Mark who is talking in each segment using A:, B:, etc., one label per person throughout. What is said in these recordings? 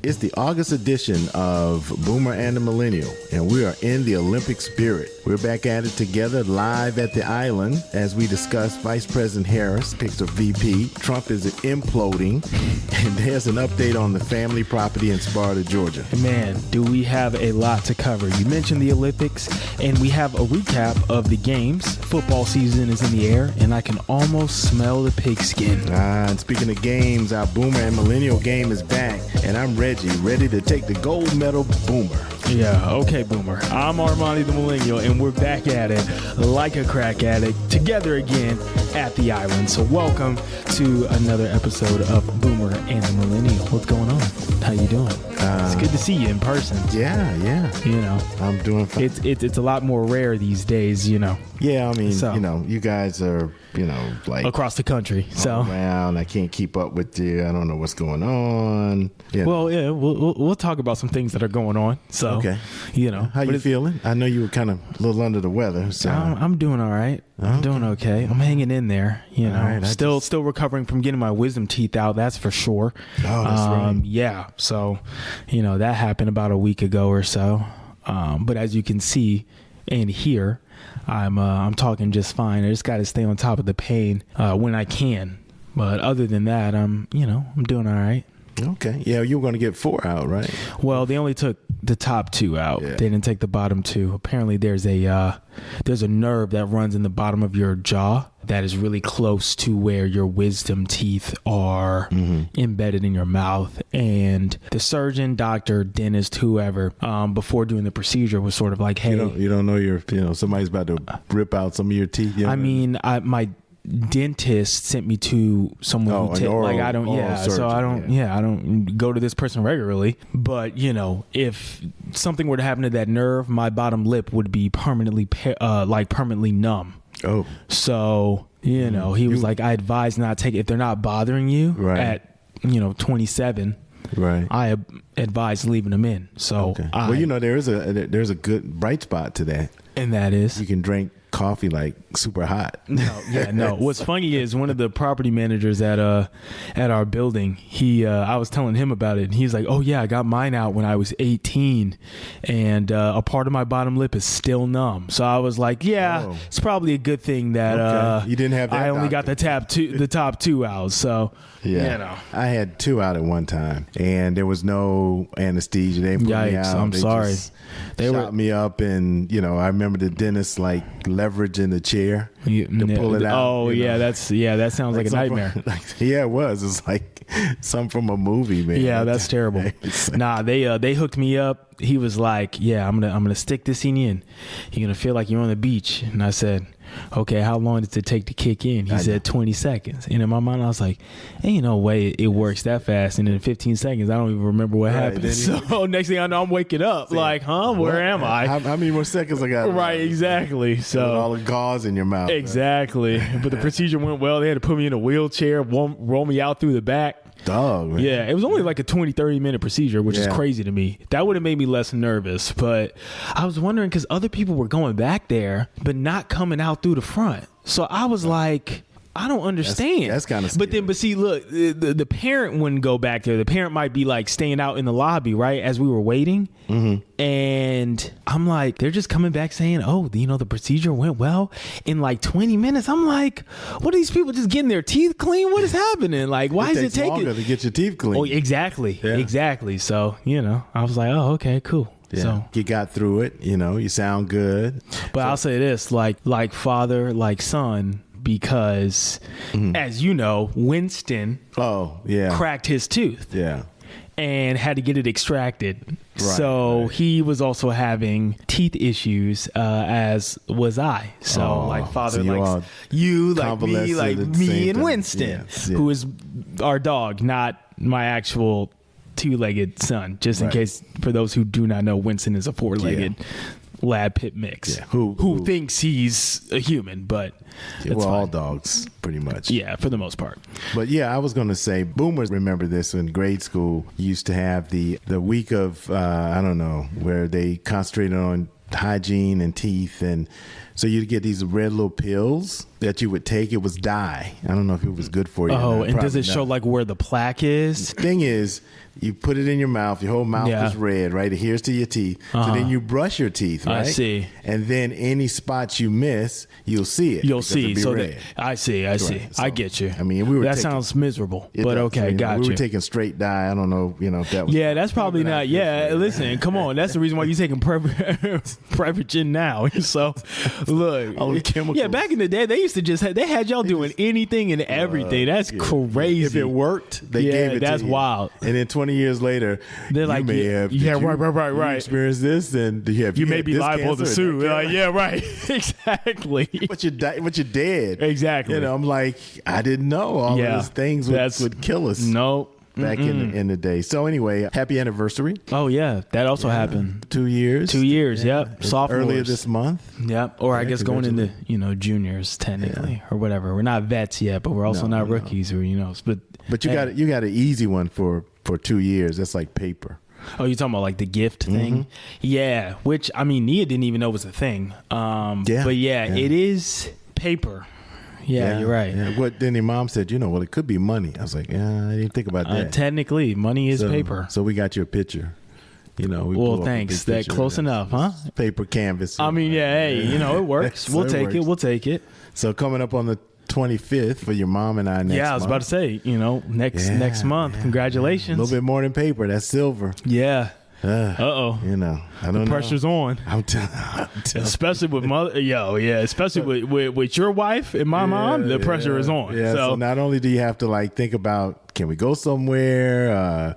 A: It's the August edition of Boomer and the Millennial, and we are in the Olympic spirit. We're back at it together live at the island as we discuss Vice President Harris picks a VP. Trump is imploding, and there's an update on the family property in Sparta, Georgia.
B: Man, do we have a lot to cover. You mentioned the Olympics, and we have a recap of the games. Football season is in the air, and I can almost smell the pigskin.
A: And speaking of games, our Boomer and Millennial game is back, and I'm ready to take the gold medal, Boomer.
B: Yeah, okay, Boomer. I'm Armondi the Millennial, and we're back at it like a crack addict, together again at the island. So welcome to another episode of Boomer and the Millennial. What's going on? How you doing? It's good to see you in person.
A: Yeah.
B: You know,
A: I'm doing fine.
B: It's a lot more rare these days, you know.
A: Yeah, I mean, you guys are, like
B: across the country. So
A: around, I can't keep up with you. I don't know what's going on. Yeah.
B: Well, yeah, we'll talk about some things that are going on. So,
A: okay,
B: how
A: you feeling? I know you were kind of a little under the weather. So
B: I'm doing all right. I'm doing okay. I'm hanging in there.
A: Right,
B: still recovering from getting my wisdom teeth out. That's for sure.
A: Oh, that's right.
B: Yeah. So, that happened about a week ago or so. But as you can see and hear, I'm talking just fine. I just got to stay on top of the pain when I can. But other than that, I'm doing all right.
A: Okay. Yeah, you were going to get 4 out, right?
B: Well, they only took the top 2 out. Yeah. They didn't take the bottom 2. Apparently, there's a nerve that runs in the bottom of your jaw that is really close to where your wisdom teeth are embedded in your mouth. And the surgeon, doctor, dentist, whoever, before doing the procedure was sort of like, hey,
A: you don't know somebody's about to rip out some of your teeth.
B: I mean, my dentist sent me to someone who I don't go to this person regularly, but if something were to happen to that nerve, my bottom lip would be permanently numb. Oh, so he was like, I advise not take it if they're not bothering you at 27.
A: Right.
B: I advise leaving them in. So
A: okay. There's a good bright spot to that,
B: and that is
A: you can drink coffee like super hot.
B: No. What's funny is one of the property managers at our building, I was telling him about it, and he's like, oh yeah, I got mine out when I was 18, and a part of my bottom lip is still numb. So I was like, it's probably a good thing that
A: you didn't have that.
B: I only got the top 2 out. So
A: I had 2 out at one time, and there was no anesthesia. They put me out.
B: I'm sorry.
A: They shot me up, and I remember the dentist leveraging the chair to pull it out.
B: Oh that sounds like a nightmare.
A: It was. It's like something from a movie, man.
B: Yeah, that's terrible. Nah, they hooked me up. He was like, yeah, I'm gonna stick this in you, and you're gonna feel like you're on the beach. And I said, okay, how long does it take to kick in? He said 20 seconds. And in my mind, I was like, ain't no way it works that fast. And in 15 seconds, I don't even remember what happened. So next thing I know, I'm waking up where am I?
A: How many more seconds I got?
B: Right, exactly. So
A: with all the gauze in your mouth.
B: Exactly. Right? But the procedure went well. They had to put me in a wheelchair, roll me out through the back.
A: Dog, man.
B: Yeah, it was only like a 20-30 minute procedure, which is crazy to me. That would have made me less nervous, but I was wondering because other people were going back there but not coming out through the front. So I was like, I don't understand.
A: That's kind of scary.
B: But see, look, the parent wouldn't go back there. The parent might be like staying out in the lobby, right, as we were waiting. Mm-hmm. And I'm like, they're just coming back saying, oh, the procedure went well in like 20 minutes. I'm like, what are these people just getting their teeth clean? What is happening? Like, why is it taking
A: longer to get your teeth clean?
B: Oh, exactly. Yeah. Exactly. So, I was like, oh, okay, cool.
A: Yeah.
B: So
A: you got through it. You sound good.
B: But I'll say this, like father, like son, because as you know, Winston cracked his tooth and had to get it extracted. So he was also having teeth issues, as was I. So father, like you, like me and Winston, who is our dog, not my actual 2-legged son, just in case, for those who do not know, Winston is a 4-legged lab pit mix who thinks he's a human, but
A: all dogs pretty much.
B: Yeah, for the most part.
A: But I was going to say, boomers remember this in grade school. You used to have the week of where they concentrated on hygiene and teeth, and so you'd get these red little pills that you would take. It was dye. I don't know if it was good for you.
B: Oh, and does it show like where the plaque is?
A: The thing is, you put it in your mouth. Your whole mouth is red, right? Adheres to your teeth. So then you brush your teeth, right?
B: I see.
A: And then any spots you miss, you'll see it.
B: You'll see. So I see.
A: So,
B: I get you.
A: I mean,
B: that sounds miserable, but okay, gotcha.
A: We were taking straight dye. I don't know, if that was.
B: Yeah, that's probably not. Yeah, listen, come on. That's the reason why you're taking Prevagen now. So, look.
A: All the chemicals.
B: Yeah, back in the day, they used to they had y'all doing anything and everything. That's crazy.
A: If it worked, they gave it to you.
B: That's wild.
A: And then 20 years later,
B: they're like, right.
A: You experienced this, and
B: you may be liable to sue. Like, yeah, right. Exactly.
A: But you're dead.
B: Exactly.
A: I'm like, I didn't know all of those things would kill us.
B: No.
A: Back in the day. So anyway, happy anniversary.
B: Oh yeah, that also happened.
A: 2 years.
B: 2 years. Yep. Sophomores.
A: Earlier this month.
B: Yep. Or I guess going into juniors technically or whatever. We're not vets yet, but we're also not rookies or
A: But you got an easy one for 2 years. That's like paper.
B: Oh, you're talking about like the gift thing? Yeah. Which Nia didn't even know was a thing. But it is paper. Yeah, you're right.
A: Yeah. What then your mom said, it could be money. I was like, I didn't think about that.
B: Technically, money is paper.
A: So we got you a picture.
B: Thanks. That close enough, huh?
A: Paper canvas.
B: It works. We'll take it.
A: So coming up on the 25th for your mom and I next month.
B: Yeah, I was about to say, next month. Congratulations.
A: A little bit more than paper. That's silver.
B: Yeah.
A: I don't know.
B: The pressure's on.
A: I'm telling
B: especially with mother. Especially with your wife and my mom, the pressure is on.
A: Yeah. So not only do you have to think about, can we go somewhere?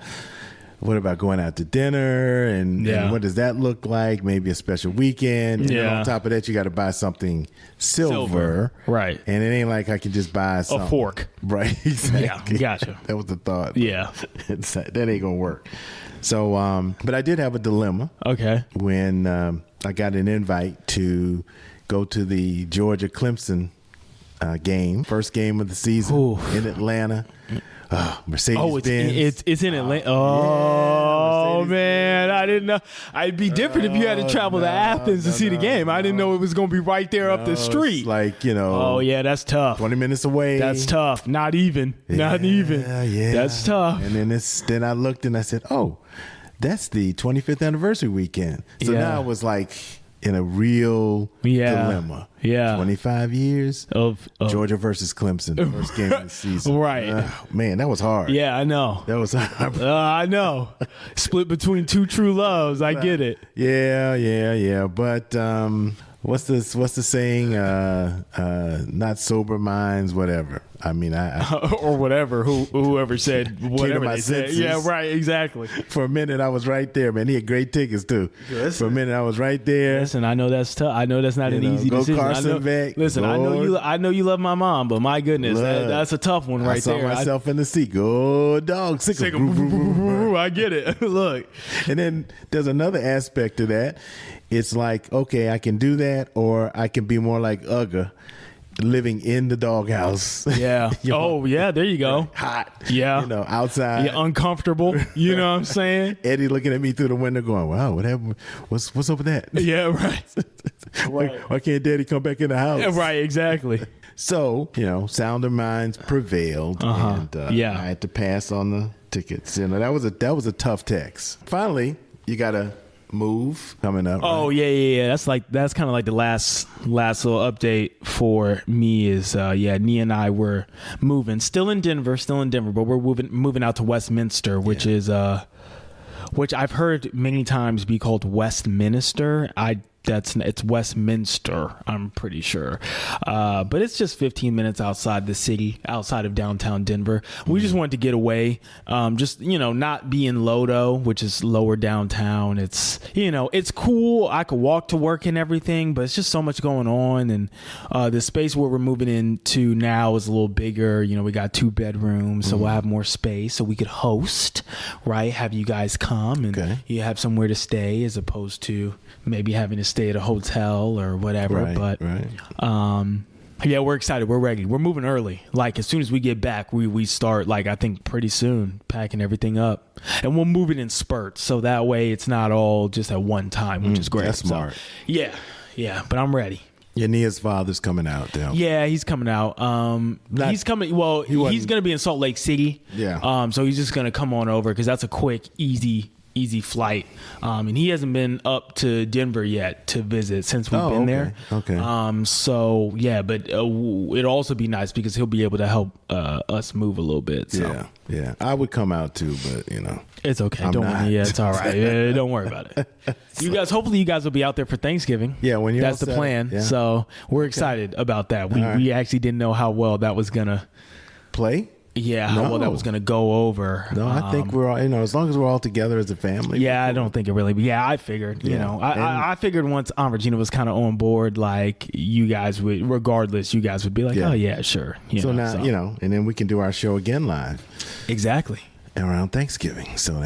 A: What about going out to dinner? And what does that look like? Maybe a special weekend. And then on top of that, you got to buy something silver.
B: Right.
A: And it ain't like I can just buy something.
B: A fork.
A: Right. Exactly.
B: Yeah. Gotcha.
A: That was the thought.
B: Yeah.
A: That ain't going to work. So, but I did have a dilemma.
B: Okay.
A: When I got an invite to go to the Georgia Clemson game, first game of the season in Atlanta. Mercedes-Benz.
B: It's in Atlanta. Oh, man. I didn't know. I'd be different if you had to travel to Athens to see the game. I didn't know it was going to be right there up the street.
A: It's like,
B: Oh, yeah, that's tough.
A: 20 minutes away.
B: That's tough. Not even. Yeah. That's tough.
A: And then I looked and I said, oh, that's the 25th anniversary weekend. So now it was like in a real dilemma.
B: Yeah.
A: 25 years of Georgia versus Clemson, first game of the season.
B: Right.
A: Man, that was hard.
B: Yeah, I know.
A: That was hard.
B: I know. Split between two true loves. I get it.
A: Yeah. But what's the saying? Not sober minds, whatever. I mean,
B: or whatever. Whoever said whatever they said. Yeah, right. Exactly.
A: For a minute, I was right there, man. He had great tickets too. Listen, for a minute, I was right there.
B: Listen, I know that's tough. I know that's not an easy decision.
A: Carson back.
B: Listen, Lord. I know you love my mom, but my goodness, that's a tough one right there.
A: I saw myself in the seat. Go dog, sick of
B: I get it. Look,
A: and then there's another aspect to that. It's like, okay, I can do that, or I can be more like Ugga, living in the doghouse.
B: Yeah. There you go.
A: Hot.
B: Yeah.
A: Outside.
B: Yeah, uncomfortable. You know what I'm saying?
A: Eddie looking at me through the window going, wow, what happened? What's up with that?
B: Yeah, right.
A: Why can't Daddy come back in the house?
B: Yeah, right, exactly.
A: So, sounder minds prevailed. And I had to pass on the tickets. That was a tough text. Finally, you got to move coming up.
B: Oh, right? Yeah. That's kind of like the last little update for me is Nia and I were moving, still in Denver, but we're moving out to Westminster, which is which I've heard many times be called Westminster. It's Westminster, I'm pretty sure. But it's just 15 minutes outside the city, outside of downtown Denver. We just wanted to get away, not be in Lodo, which is lower downtown. It's, it's cool. I could walk to work and everything, but it's just so much going on. And the space where we're moving into now is a little bigger. We got 2 bedrooms, so we'll have more space so we could host, right? Have you guys come and you have somewhere to stay as opposed to maybe having to stay at a hotel or whatever. We're excited. We're ready. We're moving early. Like as soon as we get back, we start I think pretty soon packing everything up, and we'll move it in spurts. So that way it's not all just at one time, which is great.
A: That's smart.
B: So, yeah. But I'm ready.
A: Nia's father's coming out now.
B: Yeah, he's coming out. He's coming. Well, he's going to be in Salt Lake City.
A: Yeah.
B: So he's just going to come on over because that's a quick, easy flight. And he hasn't been up to Denver yet to visit since we've been there.
A: Okay.
B: So yeah, but it'll also be nice because he'll be able to help us move a little bit. So.
A: Yeah. I would come out too, but
B: it's okay.
A: I'm
B: Don't
A: not.
B: worry. Yeah, it's all right. Don't worry about it. Hopefully you guys will be out there for Thanksgiving.
A: Yeah, when you're
B: that's the plan.
A: Yeah.
B: So we're excited about that. We actually didn't know how well that was gonna
A: play.
B: Yeah, how well that was going to go over.
A: No, I think we're all, as long as we're all together as a family.
B: Yeah, I don't think it really. But yeah, I figured. I figured once Aunt Regina was kind of on board, like you guys would, regardless, you guys would be like, oh yeah, sure.
A: And then we can do our show again live.
B: Exactly.
A: Around Thanksgiving, so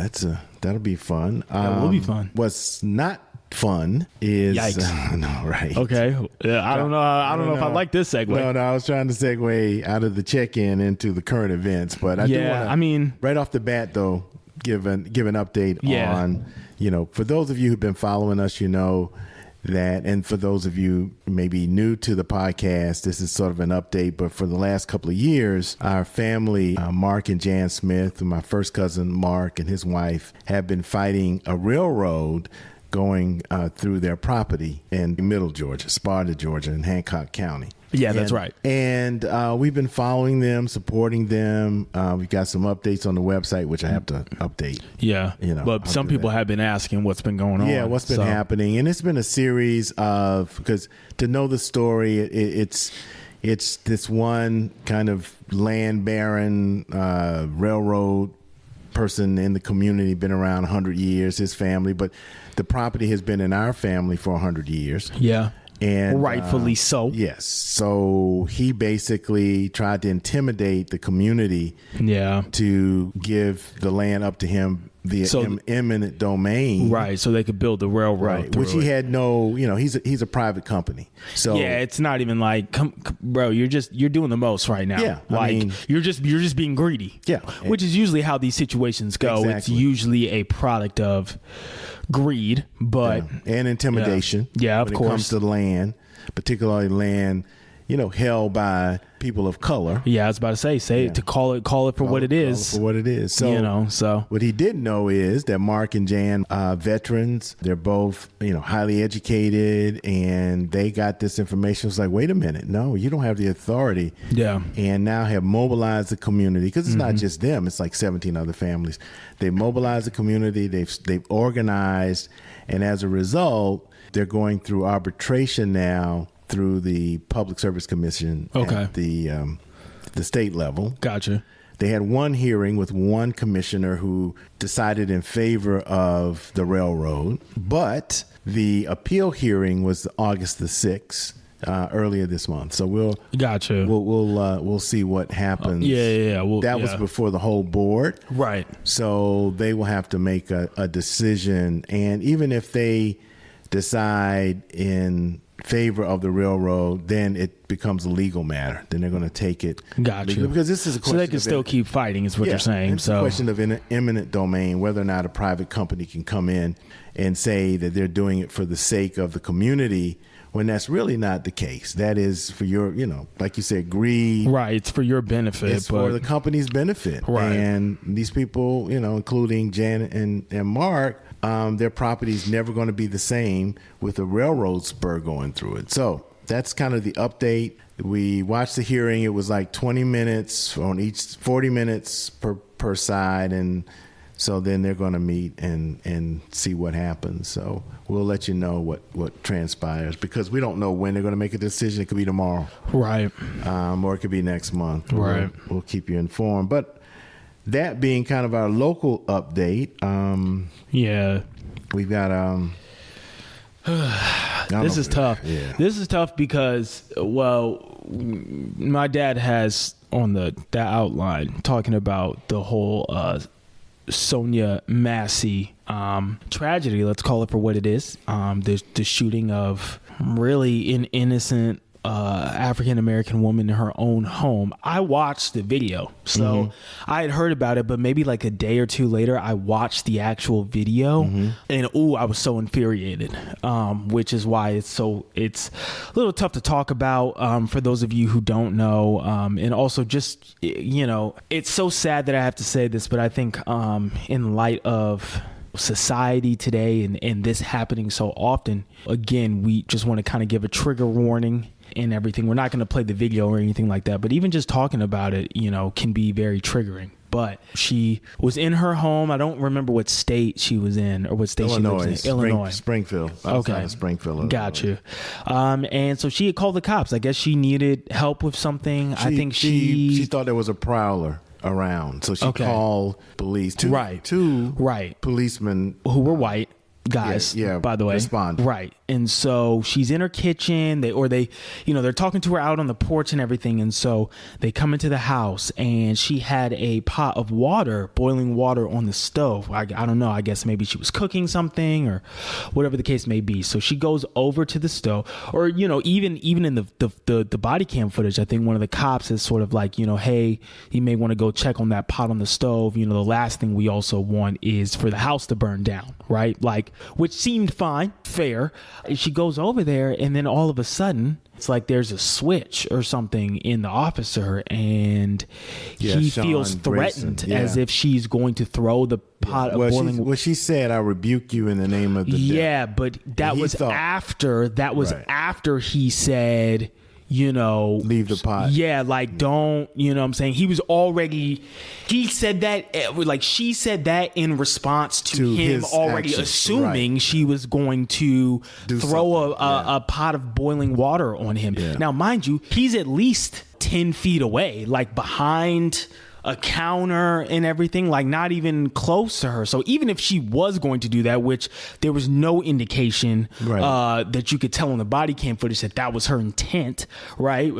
A: that'll be fun.
B: That will be fun.
A: What's not fun is
B: yikes.
A: No, right.
B: Okay. I don't know if I like this segue.
A: No, I was trying to segue out of the check-in into the current events, but I do want to, right off the bat though, give an update on, for those of you who've been following us, that, and for those of you maybe new to the podcast, this is sort of an update, but for the last couple of years, our family, Mark and Jan Smith, and my first cousin Mark and his wife, have been fighting a railroad going through their property in Middle Georgia, Sparta, Georgia, in Hancock County.
B: Yeah, that's right.
A: And we've been following them, supporting them. We've got some updates on the website, which I have to update.
B: Yeah, but some people have been asking what's been going on.
A: Yeah, what's been happening. And it's been a series of, because to know the story, it's this one kind of land baron railroad person in the community, been around 100 years, his family, but the property has been in our family for 100 years.
B: Yeah.
A: And
B: rightfully so.
A: Yes. So he basically tried to intimidate the community to give the land up to him via eminent domain.
B: Right. So they could build the railroad.
A: Right. Which he had no, he's a private company. So
B: yeah, it's not even like, bro, you're doing the most right now.
A: Yeah.
B: Like you're just being greedy.
A: Yeah.
B: Which is usually how these situations go.
A: Exactly.
B: It's usually a product of greed, but
A: and intimidation.
B: Yeah, of
A: when
B: course.
A: It comes to land, particularly land, held by people of color.
B: Yeah, I was about to say to call it for what it is.
A: For what it is. So
B: so
A: what he didn't know is that Mark and Jan, veterans, they're both highly educated, and they got this information. It was like, wait a minute, no, you don't have the authority.
B: Yeah,
A: and now have mobilized the community, because it's not just them; it's like 17 other families. They mobilized the community. They've organized, and as a result, they're going through arbitration now through the Public Service Commission at the state level.
B: Gotcha.
A: They had one hearing with one commissioner who decided in favor of the railroad, but the appeal hearing was August the 6th, earlier this month. So we'll see what happens. That was before the whole board.
B: Right.
A: So they will have to make a decision, and even if they decide in favor of the railroad, then it becomes a legal matter. Then they're going to take it.
B: Gotcha.
A: Because this is a question.
B: So they can still keep fighting, is what you're saying.
A: It's a question of eminent domain, whether or not a private company can come in and say that they're doing it for the sake of the community, when that's really not the case. That is for your, like you said, greed.
B: Right. It's for your benefit.
A: It's for the company's benefit.
B: Right.
A: And these people, including Jan and Mark, their property's never going to be the same with a railroad spur going through it. So that's kind of the update. We watched the hearing. It was like 20 minutes on each, 40 minutes per side. And so then they're going to meet and see what happens. So we'll let you know what transpires, because we don't know when they're going to make a decision. It could be tomorrow.
B: Right.
A: Or it could be next month.
B: Right.
A: We'll keep you informed. But that being kind of our local update. We've got
B: this is tough. Yeah. This is tough because, my dad has on that outline talking about the whole Sonia Massey tragedy. Let's call it for what it is. The shooting of really an innocent African American woman in her own home. I watched the video, so I had heard about it, but maybe like a day or two later, I watched the actual video, and I was so infuriated, which is why it's a little tough to talk about for those of you who don't know, and also just it's so sad that I have to say this, but I think in light of society today and this happening so often, again, we just want to kind of give a trigger warning and everything. We're not going to play the video or anything like that, but even just talking about it, can be very triggering. But she was in her home. I don't remember what state she was in or what state she lives in. Illinois.
A: Springfield.
B: Okay.
A: Springfield.
B: Got you. And so she had called the cops. I guess she needed help with something. I think she
A: thought there was a prowler around, so she called police. Two policemen
B: who were white guys, by the way,
A: responded.
B: Right. And so she's in her kitchen, they're talking to her out on the porch and everything. And so they come into the house and she had a pot of water, boiling water on the stove. I don't know. I guess maybe she was cooking something or whatever the case may be. So she goes over to the stove, or, even in the body cam footage, I think one of the cops is sort of like, hey, you may want to go check on that pot on the stove. The last thing we also want is for the house to burn down. Right. Like, which seemed fine, fair. She goes over there, and then all of a sudden, it's like there's a switch or something in the officer, and he feels threatened, as if she's going to throw the pot of boiling.
A: Well, she said, "I rebuke you in the name of the devil."
B: Yeah, but that was after he said,
A: leave the pot.
B: Yeah, like don't, what I'm saying? He said that, like she said that in response to him already actions, assuming she was going to throw a pot of boiling water on him. Yeah. Now, mind you, he's at least 10 feet away, like behind a counter and everything, like not even close to her. So even if she was going to do that, which there was no indication that you could tell on the body cam footage that was her intent, right?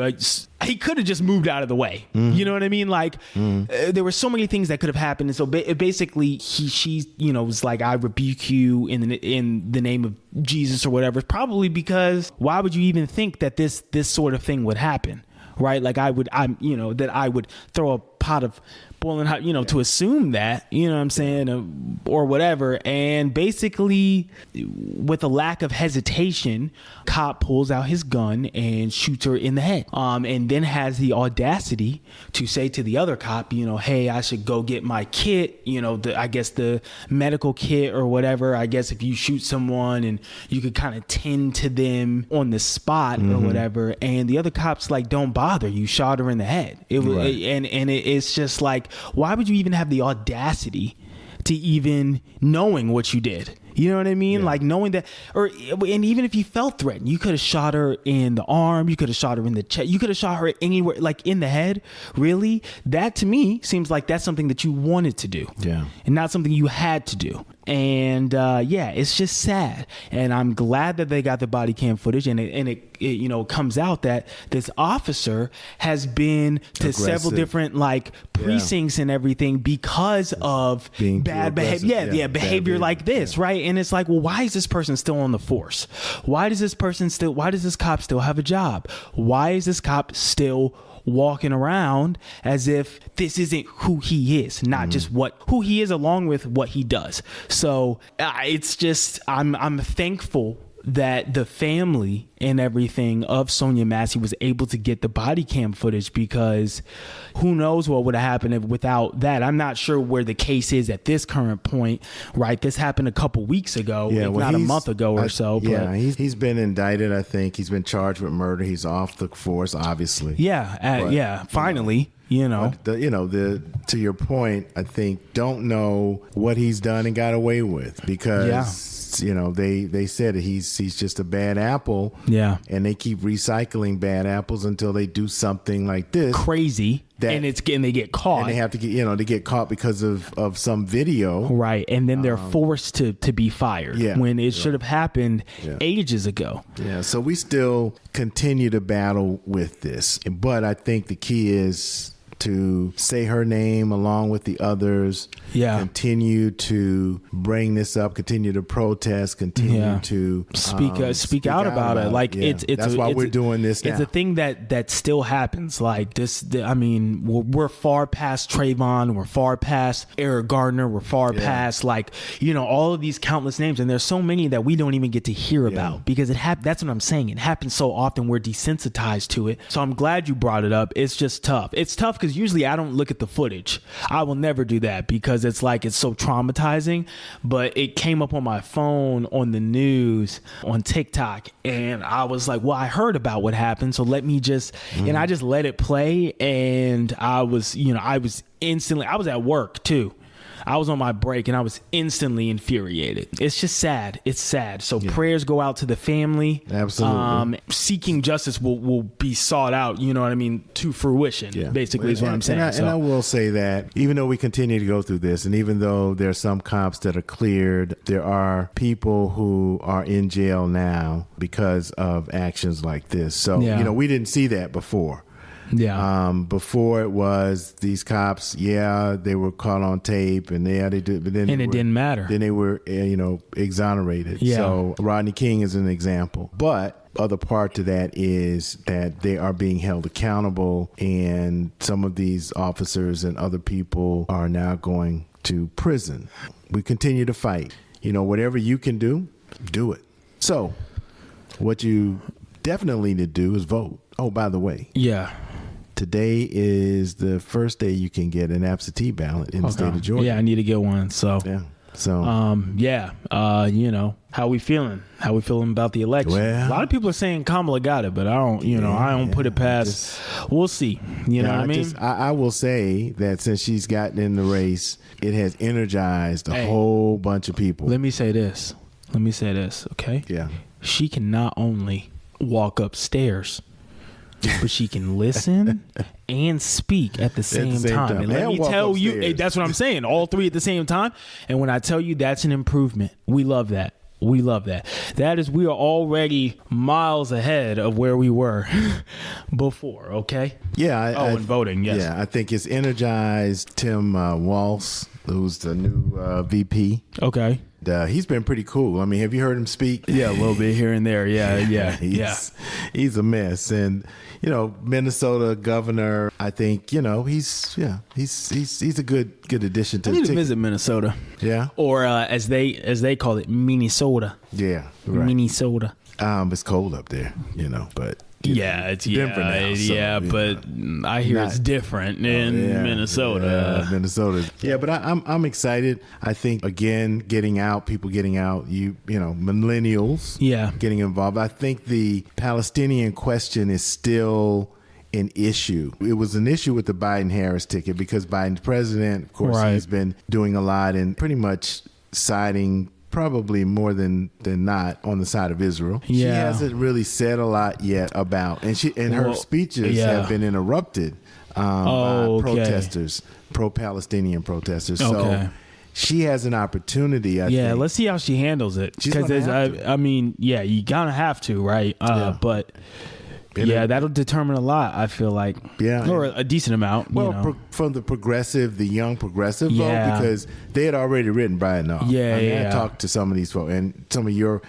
B: He could have just moved out of the way. You know what I mean? Like there were so many things that could have happened. And so basically she was like, I rebuke you in the name of Jesus or whatever. Probably because why would you even think that this sort of thing would happen? Right. Like I would throw a pot of boiling hot, to assume that, what I'm saying, or whatever. And basically, with a lack of hesitation, cop pulls out his gun and shoots her in the head. And then has the audacity to say to the other cop, hey, I should go get my kit, I guess the medical kit or whatever. I guess if you shoot someone and you could kind of tend to them on the spot or whatever. And the other cop's like, don't bother. You shot her in the head. It's just like, why would you even have the audacity to even knowing what you did? You know what I mean? Yeah. Like knowing that, and even if you felt threatened, you could have shot her in the arm, you could have shot her in the chest, you could have shot her anywhere, like in the head. Really? That to me seems like that's something that you wanted to do. Yeah. And not something you had to do. And it's just sad. And I'm glad that they got the body cam footage, and it comes out that this officer has been to several different precincts and everything because of being bad behavior. Behavior like this, right? And it's like, well, why is this person still on the force? Why does this cop still have a job? Why is this cop still walking around as if this isn't who he is, not just who he is along with what he does? So it's just, I'm thankful that the family and everything of Sonia Massey was able to get the body cam footage, because who knows what would have happened without that. I'm not sure where the case is at this current point, right? This happened a couple weeks ago, not a month ago or so.
A: Yeah, he's been indicted, I think. He's been charged with murder. He's off the force, obviously.
B: Finally.
A: To your point, I think don't know what he's done and got away with, because they said he's just a bad apple. Yeah. And they keep recycling bad apples until they do something like this.
B: Crazy. And they get caught.
A: And they have to get, they get caught because of some video.
B: Right. And then they're forced to be fired when it should have happened ages ago.
A: Yeah. So we still continue to battle with this. But I think the key is to say her name along with the others.
B: Yeah.
A: Continue to bring this up, continue to protest, continue to
B: speak out about it. Like it's
A: that's why we're doing this now.
B: It's a thing that still happens. Like this, I mean, we're far past Trayvon, we're far past Eric Gardner, we're far past like, you know, all of these countless names, and there's so many that we don't even get to hear about because that's what I'm saying. It happens so often. We're desensitized to it. So I'm glad you brought it up. It's just tough. It's tough because usually I don't look at the footage. I will never do that because it's like it's so traumatizing. But it came up on my phone on the news on TikTok, and I was like, well, I heard about what happened, so let me just and I just let it play, and I was at work too. I was on my break and I was instantly infuriated. It's just sad. It's sad. So prayers go out to the family.
A: Absolutely.
B: Seeking justice will be sought out, you know what I mean, to fruition, basically is what I'm saying.
A: And I will say that even though we continue to go through this, and even though there are some cops that are cleared, there are people who are in jail now because of actions like this. So, you know, we didn't see that before.
B: Yeah.
A: Before it was these cops, they were caught on tape and they did, but then
B: it didn't matter.
A: Then they were, exonerated.
B: Yeah.
A: So Rodney King is an example. But other part to that is that they are being held accountable, and some of these officers and other people are now going to prison. We continue to fight. You know, whatever you can do, do it. So what you definitely need to do is vote. Oh, by the way.
B: Yeah.
A: Today is the first day you can get an absentee ballot in the state of Georgia.
B: Yeah, I need to get one. So, you know, how we feeling? How we feeling about the election?
A: Well,
B: a lot of people are saying Kamala got it, but I don't, I don't put it past. We'll see. You know what I mean?
A: I will say that since she's gotten in the race, it has energized a whole bunch of people.
B: Let me say this. Okay?
A: Yeah.
B: She can not only walk upstairs, but she can listen and speak at the same time. And let me tell you, that's what I'm saying. All three at the same time. And when I tell you that's an improvement, we love that. We love that. We are already miles ahead of where we were before. Okay.
A: Yeah.
B: And voting. Yes.
A: Yeah. I think it's energized Tim Walz, who's the new VP.
B: Okay.
A: He's been pretty cool. I mean, have you heard him speak?
B: Yeah, a little bit here and there. Yeah.
A: He's a mess. And, Minnesota governor, I think, he's a good addition to
B: I need to visit Minnesota.
A: Yeah.
B: Or as they call it, Minnesota.
A: Yeah. Right.
B: Minnesota.
A: It's cold up there, but
B: it's
A: Denver now. So,
B: but I hear it's different in Minnesota.
A: Yeah, Minnesota. Yeah, but I'm excited. I think again, people getting out, millennials, getting involved. I think the Palestinian question is still an issue. It was an issue with the Biden-Harris ticket because Biden's president, of course, he's been doing a lot and pretty much siding probably more than not on the side of Israel. She hasn't really said a lot yet about, and her speeches have been interrupted by protesters, pro-Palestinian protesters. So she has an opportunity. I think.
B: Let's see how she handles it. Because you gotta have to, right? But. That'll determine a lot, I feel like. Yeah. Or a decent amount.
A: Well, from the young progressive vote, because they had already written Biden off. I talked to some of these folks and some of your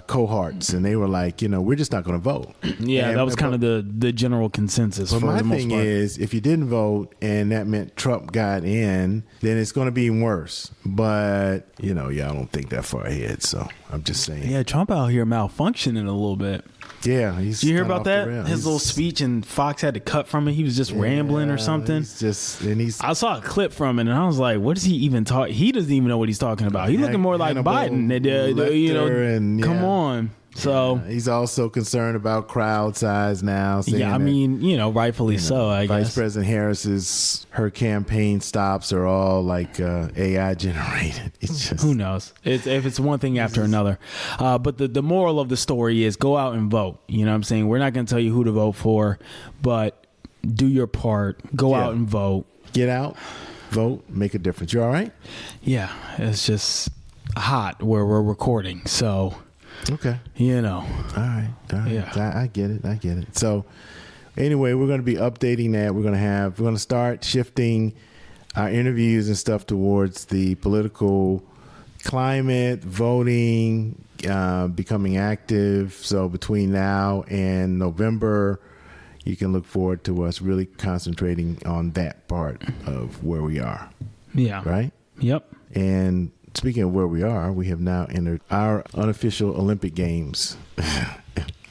A: cohorts, and they were like, we're just not going to vote. Yeah,
B: that was kind of the general consensus.
A: But
B: for
A: my
B: the most
A: thing
B: part.
A: is, if you didn't vote and that meant Trump got in, then it's going to be worse. But, y'all don't think that far ahead, so I'm just saying.
B: Yeah, Trump out here malfunctioning a little bit.
A: Yeah,
B: did you hear about that? His little speech, and Fox had to cut from it. He was just rambling or something. I saw a clip from it, and I was like, "What does he even talk? He doesn't even know what he's talking about. He's looking more like Biden." Come on. So
A: he's also concerned about crowd size now.
B: Rightfully so. I guess
A: Vice President her campaign stops are all like AI generated. It's just
B: who knows? If it's one thing after another. But the moral of the story is go out and vote. You know what I'm saying? We're not going to tell you who to vote for, but do your part. Go out and vote.
A: Get out, vote, make a difference. You all right?
B: Yeah, it's just hot where we're recording, so.
A: Okay.
B: All right.
A: Yeah. I get it. So anyway, we're going to be updating that. We're going to start shifting our interviews and stuff towards the political climate, voting, becoming active. So between now and November, you can look forward to us really concentrating on that part of where we are.
B: Yeah.
A: Right?
B: Yep.
A: And speaking of where we are, we have now entered our unofficial Olympic Games.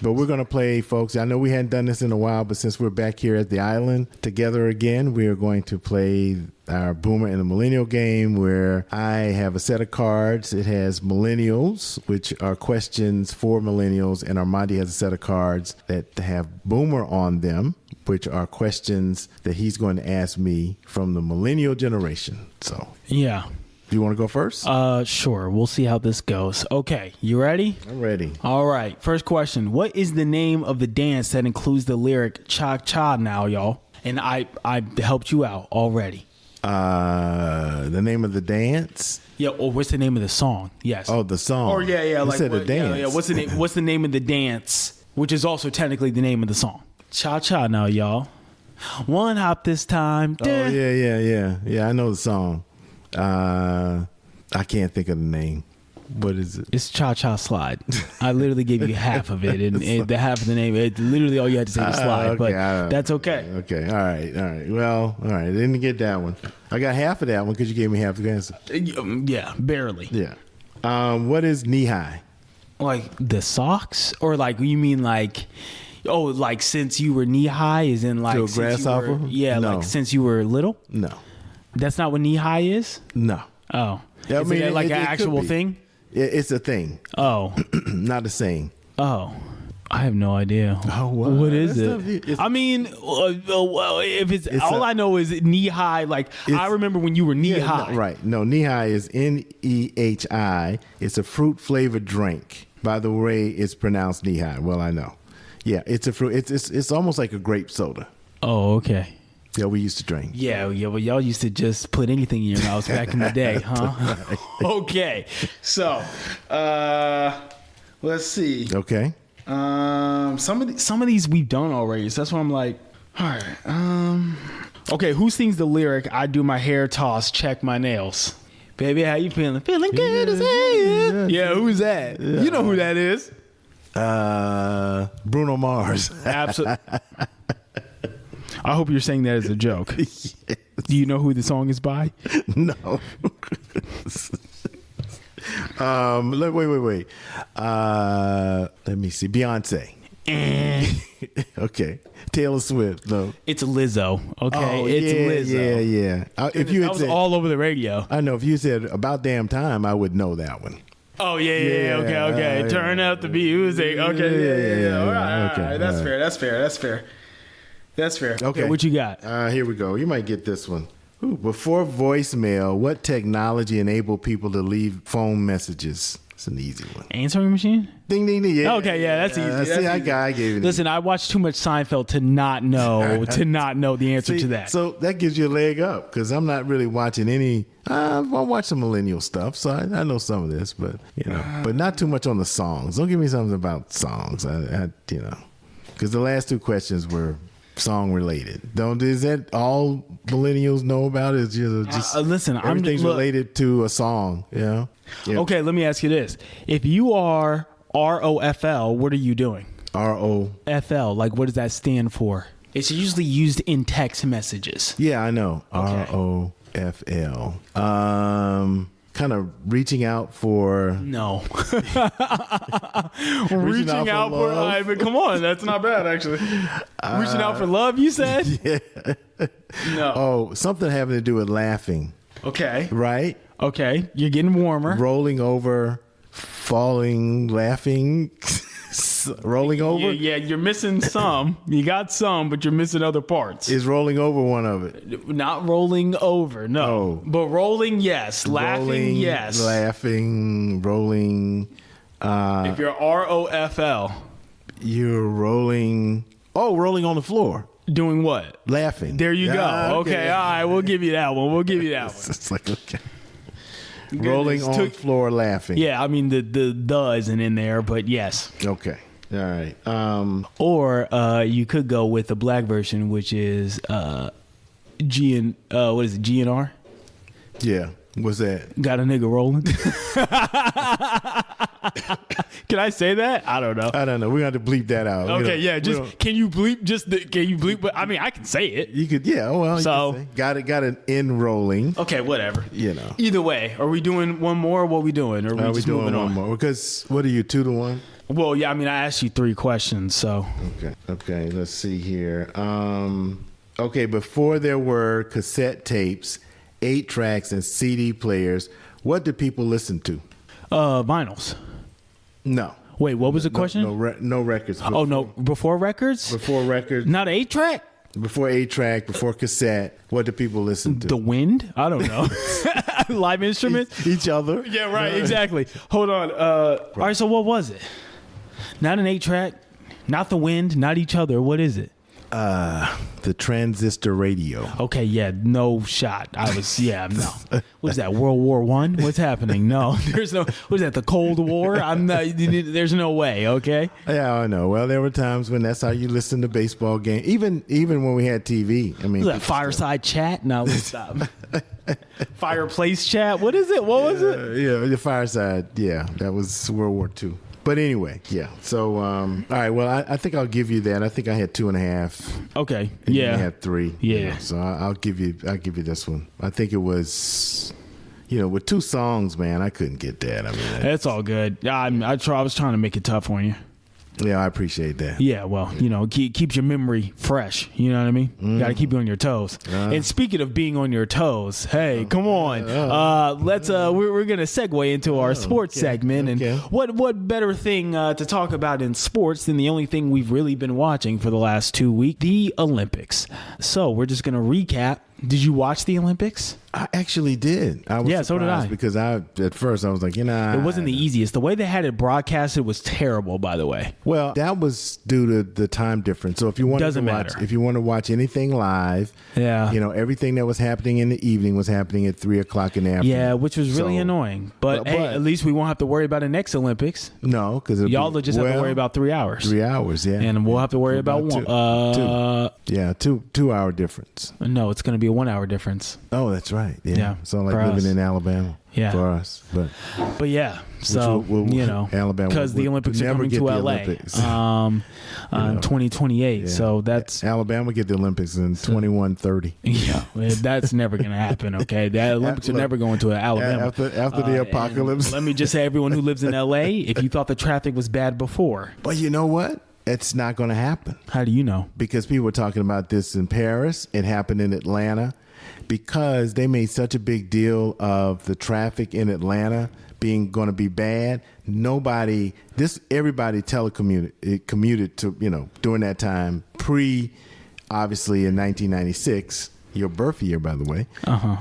A: But we're going to play, folks. I know we hadn't done this in a while, but since we're back here at the island together again, we are going to play our Boomer and the Millennial game, where I have a set of cards. It has millennials, which are questions for millennials, and Armondi has a set of cards that have Boomer on them, which are questions that he's going to ask me from the millennial generation. So,
B: yeah.
A: Do you want to go first?
B: Sure. We'll see how this goes. Okay. You ready?
A: I'm ready.
B: All right. First question. What is the name of the dance that includes the lyric cha cha now, y'all? And I helped you out already.
A: The name of the dance?
B: Yeah. Or what's the name of the song? Yes.
A: Oh, the song.
B: Or yeah.
A: You
B: Like
A: said the dance.
B: Yeah. What's the name of the dance? Which is also technically the name of the song. Cha cha now, y'all. One hop this time.
A: Oh, yeah. I know the song. I can't think of the name. What is it?
B: It's Cha Cha Slide. I literally gave you half of it, and the half of the name. It literally all you had to say was slide,
A: okay,
B: but that's okay.
A: Okay, all right. Well, all right. I didn't get that one. I got half of that one because you gave me half the answer.
B: Yeah, barely.
A: Yeah. What is knee high?
B: Like the socks, or like you mean like? Oh, like since you were knee high, is in like
A: to a grasshopper?
B: Yeah,
A: no.
B: like since you were little.
A: No.
B: That's not what knee high is?
A: No.
B: Oh.
A: I
B: Is
A: mean,
B: it like an
A: it
B: actual thing?
A: It's a thing.
B: Oh.
A: Not a saying.
B: Oh. I have no idea.
A: Oh, what?
B: What is it? I mean, if it's all I know is knee high. Like I remember when you were knee high.
A: No, right. No, knee high is NEHI. It's a fruit flavored drink. By the way, it's pronounced knee high. Well, I know. Yeah, it's a fruit. It's almost like a grape soda.
B: Oh, okay.
A: Yeah, we used to drink.
B: Yeah. Well, y'all used to just put anything in your mouth back in the day, huh? Okay. So, let's see.
A: Okay.
B: Some of these we've done already. So that's why I'm like, all right. Okay. Who sings the lyric? I do my hair toss, check my nails. Baby, how you feeling? Feeling good as hell. Yeah. Who's that? Yeah. You know who that is?
A: Bruno Mars.
B: Absolutely. I hope you're saying that as a joke. Yes. Do you know who the song is by?
A: No. Wait. Let me see. Beyonce. Okay. Taylor Swift, though.
B: It's Lizzo. Okay. Oh, it's Lizzo.
A: Yeah. If you
B: had said, all over the radio.
A: I know. If you said About Damn Time, I would know that one.
B: Oh, yeah. Okay. Turn out the music. Okay. Yeah. All right.
A: Okay.
B: That's fair.
A: Okay.
B: What you got?
A: Here we go. You might get this one. Ooh, before voicemail, what technology enabled people to leave phone messages? It's an easy one.
B: Answering machine?
A: Ding, ding, ding. Yeah.
B: Okay, yeah, that's easy.
A: I gave it.
B: Listen, I watched too much Seinfeld to not know the answer to that.
A: So that gives you a leg up because I'm not really watching any. I watch some millennial stuff, so I know some of this, but but not too much on the songs. Don't give me something about songs. Because the last two questions were song related. Is that all millennials know about? Is just
B: listen,
A: everything's related to a song. Yeah.
B: Okay, let me ask you this: if you are ROFL, what are you doing? ROFL, like what does that stand for? It's usually used in text messages.
A: Yeah, I know. Okay. ROFL. Kind of reaching out for
B: reaching out for love. But come on, that's not bad actually. Reaching out for love, you said?
A: Yeah.
B: No.
A: Oh, something having to do with laughing.
B: Okay.
A: Right?
B: Okay. You're getting warmer.
A: Rolling over, falling, laughing, rolling over.
B: Yeah, you're missing some. You got some, but you're missing other parts.
A: Is rolling over one of it?
B: Not rolling over, no.
A: Oh.
B: But rolling, yes. Laughing, yes.
A: Laughing, rolling.
B: If you're ROFL.
A: You're rolling. Oh, rolling on the floor.
B: Doing what?
A: Laughing.
B: There you go. Okay, all right. We'll give you that one.
A: It's like, okay. Rolling on the floor laughing.
B: Yeah, I mean, the isn't in there, but yes.
A: Okay. All right.
B: Or you could go with the black version, which is G and what is it? GNR.
A: Yeah. What's that?
B: Got a nigga rolling. Can I say that? I don't know.
A: I don't know. We're going to have to bleep that out.
B: Okay, yeah. Just can you bleep? Can you bleep? But I mean, I can say it.
A: You could, yeah. Well,
B: so
A: got an in rolling.
B: Okay, whatever.
A: You know.
B: Either way, are we doing one more? Or what are we doing? Or are we just
A: doing
B: moving
A: one
B: on?
A: more? Because what are you 2-1?
B: Well, yeah. I mean, I asked you 3 questions, so.
A: Okay. Let's see here. Okay. Before there were cassette tapes, 8 tracks, and CD players, what did people listen to?
B: Vinyls.
A: No.
B: Wait, what was the question?
A: No records.
B: Before records?
A: Before records.
B: Not 8-track?
A: Before 8-track, before cassette, what do people listen to?
B: The wind? I don't know. Live instruments?
A: Each other?
B: Yeah, right, exactly. Hold on. All right, so what was it? Not an 8-track, not the wind, not each other. What is it?
A: The transistor radio.
B: Okay, yeah, no shot. No. What is that, World War I? What's happening? No, there's no, what is that, the Cold War? There's no way, okay?
A: Yeah, I know. Well, there were times when that's how you listen to baseball games. Even when we had TV. I mean,
B: was that fireside chat? No, let's stop. Fireplace chat? What is it? What was it?
A: Yeah, the fireside. Yeah, that was World War II. But anyway, yeah. So, all right. Well, I think I'll give you that. I think I had 2.5.
B: Okay.
A: And
B: yeah.
A: You had 3.
B: Yeah.
A: You know, so I'll give you this one. I think it was, with 2 songs, man. I couldn't get that. I mean,
B: that's all good. I was trying to make it tough on you.
A: Yeah, I appreciate that.
B: Yeah, well, keeps your memory fresh. You know what I mean? Got to keep you on your toes. And speaking of being on your toes, hey, come on. Let's. We're gonna segue into our sports segment. And what better thing to talk about in sports than the only thing we've really been watching for the last 2 weeks, the Olympics. So we're just gonna recap. Did you watch the Olympics?
A: I actually did. I was
B: so did I.
A: Because at first I was like,
B: it wasn't the easiest. The way they had it broadcasted was terrible, by the way.
A: Well, that was due to the time difference. So if you want to watch anything live, everything that was happening in the evening was happening at 3:00 in the afternoon.
B: Yeah, which was really annoying. But hey, at least we won't have to worry about the next Olympics.
A: No, because
B: y'all will just have to worry about 3 hours.
A: 3 hours, yeah.
B: And we'll have to worry about 1.
A: 2 hour difference.
B: No, it's going to be a 1 hour difference.
A: Oh, that's right. Yeah. So like
B: living
A: in Alabama.
B: Yeah.
A: For us.
B: But yeah. So,
A: Alabama.
B: Because the Olympics are coming to LA in 2028. Yeah. So that's.
A: Alabama get the Olympics in 2130.
B: Yeah. That's never going to happen, okay? The Olympics are never going to Alabama.
A: After the apocalypse.
B: Let me just say, everyone who lives in LA, if you thought the traffic was bad before.
A: But you know what? It's not going to happen.
B: How do you know?
A: Because people were talking about this in Paris. It happened in Atlanta. Because they made such a big deal of the traffic in Atlanta being going to be bad. Everybody commuted to, during that time, obviously in 1996. Your birth year, by the way.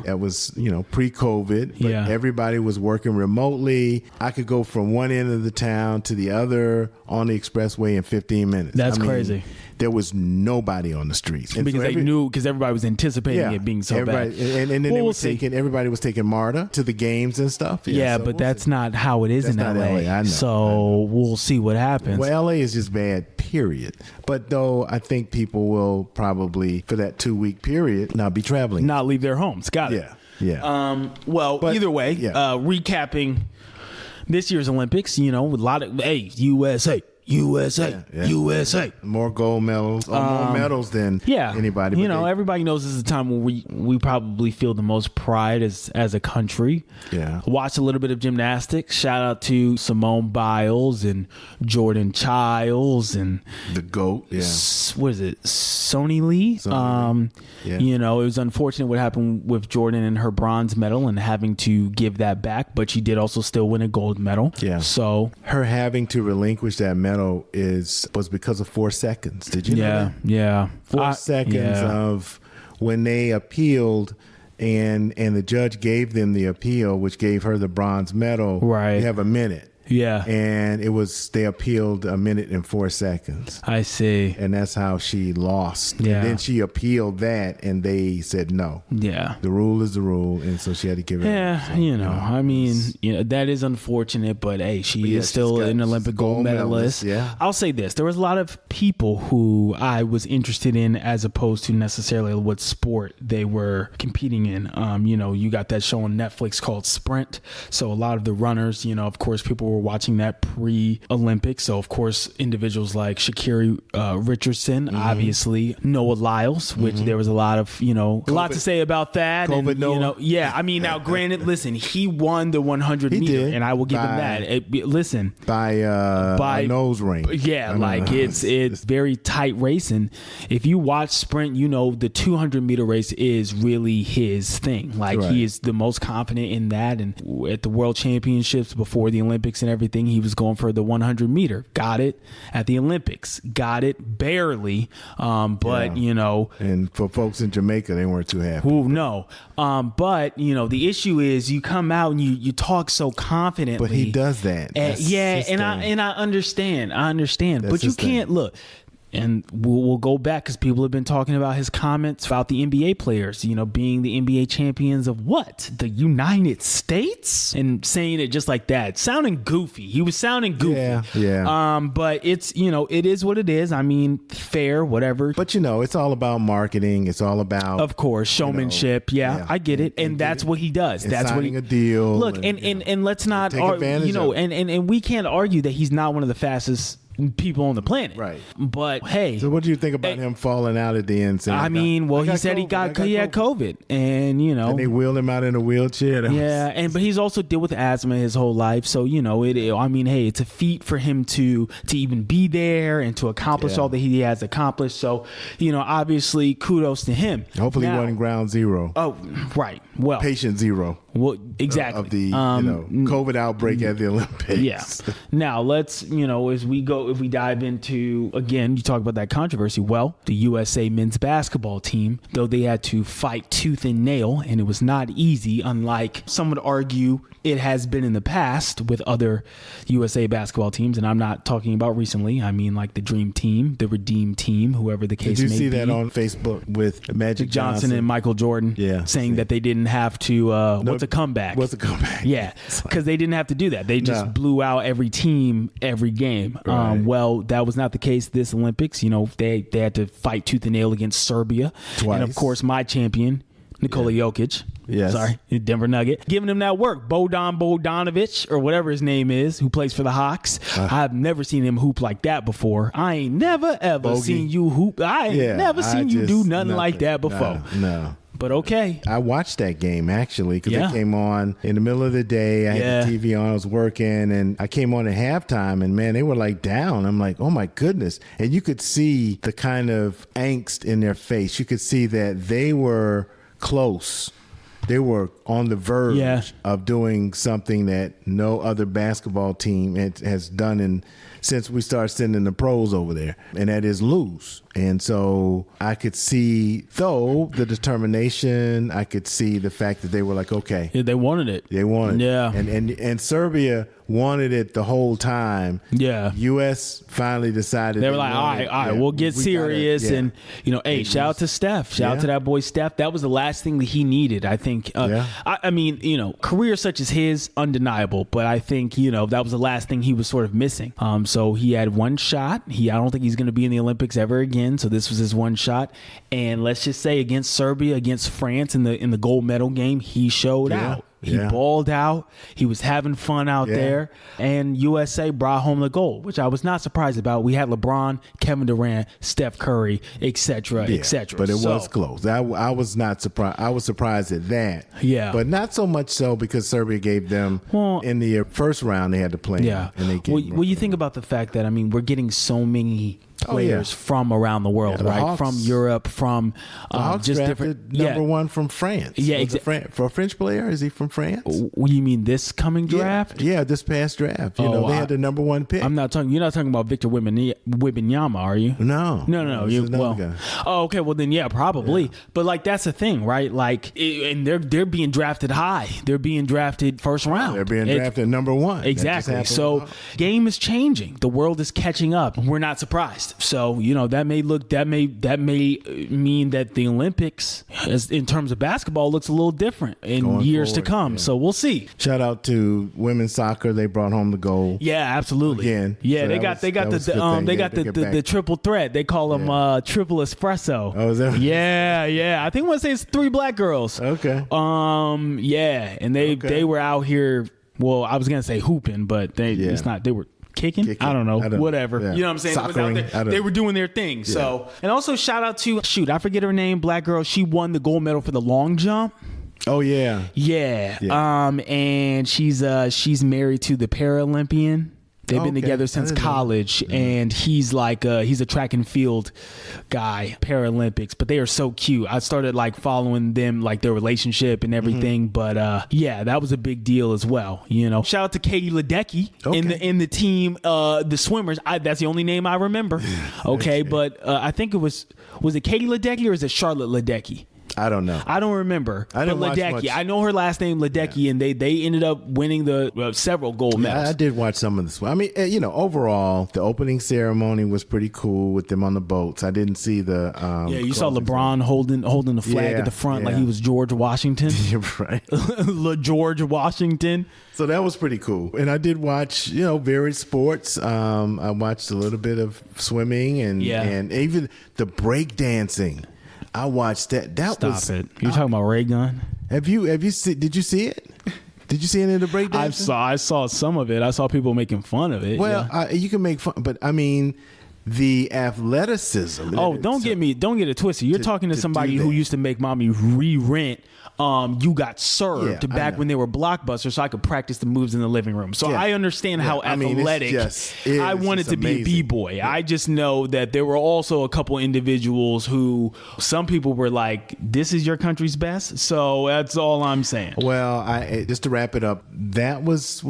A: That was, pre-COVID. But everybody was working remotely. I could go from one end of the town to the other on the expressway in 15 minutes.
B: That's crazy.
A: There was nobody on the streets.
B: And because everybody was anticipating it being so bad.
A: And then everybody was taking MARTA to the games and stuff.
B: Yeah, so but that's not how it is in LA. I know. So we'll see what happens.
A: Well, LA is just bad, period. But though I think people will probably, for that 2-week period, not be traveling.
B: Not leave their homes. Got it.
A: Yeah.
B: Either way, recapping this year's Olympics, with a lot of, USA. USA.
A: More gold medals, more medals than anybody.
B: Everybody knows this is a time when we probably feel the most pride as a country.
A: Yeah.
B: Watched a little bit of gymnastics. Shout out to Simone Biles and Jordan Childs and
A: the GOAT. Yeah.
B: What is it? Sony Lee. It was unfortunate what happened with Jordan and her bronze medal and having to give that back, but she did also still win a gold medal.
A: Yeah.
B: So
A: her having to relinquish that medal was because of 4 seconds. Did you know that?
B: Yeah.
A: 4 seconds of when they appealed and the judge gave them the appeal, which gave her the bronze medal.
B: Right.
A: You have a minute.
B: Yeah.
A: And they appealed a minute and 4 seconds.
B: I see.
A: And that's how she lost.
B: Yeah.
A: And then she appealed that, and they said no.
B: Yeah.
A: The rule is the rule, and so she had to give it up. So,
B: I mean, that is unfortunate, but hey, she is still an Olympic gold medalist.
A: Yeah.
B: I'll say this. There was a lot of people who I was interested in as opposed to necessarily what sport they were competing in. You got that show on Netflix called Sprint. So a lot of the runners, of course, people were watching that pre-Olympics. So, of course, individuals like Sha'Carri Richardson, obviously, Noah Lyles, which there was a lot of, a lot to say about that.
A: COVID Noah.
B: I mean, now, granted, listen, he won the 100 meter,
A: did.
B: and I will give him that.
A: By a nose ring.
B: Yeah, it's very tight racing. If you watch Sprint, the 200 meter race is really his thing. Like, he is the most confident in that. And at the World Championships before the Olympics and everything, he was going for the 100 meter. Got it at the Olympics. Got it barely.
A: And for folks in Jamaica, they weren't too happy.
B: No. But the issue is you come out and you talk so confidently.
A: But he does that.
B: And I understand.
A: That's
B: but you can't look. And we'll go back because people have been talking about his comments about the NBA players, being the NBA champions of what? The United States? And saying it just like that. Sounding goofy. He was sounding goofy.
A: Yeah.
B: But it's, it is what it is. I mean, fair, whatever.
A: But, it's all about marketing. It's all about,
B: of course, showmanship. I get it. And that's what he does. That's what he,
A: a deal.
B: Look, and let's not,
A: take advantage of it.
B: And we can't argue that he's not one of the fastest people on the planet.
A: Right.
B: But hey.
A: So what do you think about him falling out at the end? Saying,
B: he said he had COVID. And,
A: And they wheeled him out in a wheelchair.
B: But he's also dealt with asthma his whole life. So, it's a feat for him to even be there and to accomplish all that he has accomplished. So, obviously kudos to him.
A: Hopefully he wasn't ground zero.
B: Oh, right. Well.
A: Patient zero.
B: Well, exactly.
A: Of the COVID outbreak at the Olympics.
B: Yeah. Now let's, if we dive into, again, you talk about that controversy. Well, the USA men's basketball team, though they had to fight tooth and nail, and it was not easy, unlike some would argue it has been in the past with other USA basketball teams. And I'm not talking about recently. I mean, like the Dream Team, the Redeem Team, whoever the case may be.
A: Did you see that on Facebook with Magic
B: Johnson and Michael Jordan saying that they didn't have to, what's a comeback?
A: What's a comeback?
B: Yeah, because they didn't have to do that. They just blew out every team, every game.
A: Right.
B: Well, that was not the case this Olympics. They had to fight tooth and nail against Serbia.
A: Twice.
B: And, of course, my champion, Nikola Jokic.
A: Yes.
B: Sorry, Denver Nugget. Giving him that work. Bogdanovic, or whatever his name is, who plays for the Hawks. I've never seen him hoop like that before. I ain't never, ever seen you hoop. I ain't never seen you do nothing like that before.
A: No.
B: But okay.
A: I watched that game, actually, because it came on in the middle of the day. I had the TV on. I was working, and I came on at halftime, and, man, they were, down. I'm like, oh, my goodness. And you could see the kind of angst in their face. You could see that they were close. They were on the verge of doing something that no other basketball team has done since we started sending the pros over there, and that is lose. And so I could see, though, the determination. I could see the fact that they were like, okay.
B: Yeah, they wanted it.
A: They wanted it.
B: Yeah.
A: And Serbia wanted it the whole time.
B: Yeah.
A: U.S. finally decided.
B: They were like, all right, we'll get serious. And, hey, shout out to Steph. Shout out to that boy Steph. That was the last thing that he needed, I think. I mean, career such as his, undeniable. But I think, that was the last thing he was sort of missing. So he had one shot. I don't think he's going to be in the Olympics ever again. So this was his one shot. And let's just say against Serbia, against France in the gold medal game, he showed out. He balled out. He was having fun out there. And USA brought home the gold, which I was not surprised about. We had LeBron, Kevin Durant, Steph Curry, et cetera, et cetera.
A: But it was close. I was not surprised. I was surprised at that.
B: Yeah.
A: But not so much so because Serbia gave them, in the first round, they had to play.
B: Yeah.
A: And they
B: well, you think about the fact that, we're getting so many players from around the world, right? Hawks, from Europe, from
A: just different. Number one from France.
B: Yeah, exactly.
A: For a French player, is he from France?
B: What do you mean this coming draft?
A: Yeah, this past draft. You know, they had the number one pick.
B: You're not talking about Victor Wembanyama, are you?
A: No.
B: Okay. Well, then, yeah, probably. Yeah. But like, that's the thing, right? Like, and they're being drafted high. They're being drafted first round.
A: They're being drafted number one.
B: Exactly. So, game is changing. The world is catching up. We're not surprised. So, you know, that may mean that the Olympics, in terms of basketball, looks a little different in
A: going
B: years
A: forward,
B: to come. Yeah. So we'll see.
A: Shout out to women's soccer. They brought home the gold.
B: Yeah, absolutely.
A: Again.
B: Yeah, so they got the triple threat. They call them triple espresso.
A: Oh, is that?
B: Yeah. I think I want to say it's 3 black girls.
A: Okay.
B: Yeah, and they were out here. Well, I was gonna say hooping, but it's not. They were kicking. I don't know. Whatever. Yeah. You know what I'm saying?
A: Soccering,
B: they were doing their thing. Yeah. So, and also shout out to I forget her name, black girl. She won the gold medal for the long jump.
A: Oh yeah.
B: And she's married to the Paralympian. They've been together since college, and he's a track and field guy, Paralympics. But they are so cute. I started like following them, like their relationship and everything. But that was a big deal as well. You know, shout out to Katie Ledecky in the team, the swimmers. That's the only name I remember. Okay, but I think was it Katie Ledecky or is it Charlotte Ledecky?
A: I don't know.
B: I don't remember.
A: I didn't watch much.
B: I know her last name Ledecky, and they ended up winning the several gold medals.
A: I did watch some of this. I mean, you know, overall, the opening ceremony was pretty cool with them on the boats. I didn't see the.
B: You saw LeBron holding the flag at the front like he was George Washington.
A: You're right.
B: George Washington.
A: So that was pretty cool. And I did watch, you know, varied sports. I watched a little bit of swimming and even the break dancing. I watched that.
B: Stop it. You're talking about Ray Gun?
A: Have you did you see it? Did you see any of the breakdancing?
B: I saw some of it. I saw people making fun of it.
A: Well, you can make fun, but I mean, the athleticism.
B: Oh, don't get it twisted. You're talking to somebody who used to make mommy re-rent. You got served back when they were Blockbuster, so I could practice the moves in the living room. So I understand how athletic. I wanted to be a b-boy. I just know that there were also a couple individuals who some people were like, "This is your country's best." So that's all I'm saying.
A: Well, just to wrap it up, that was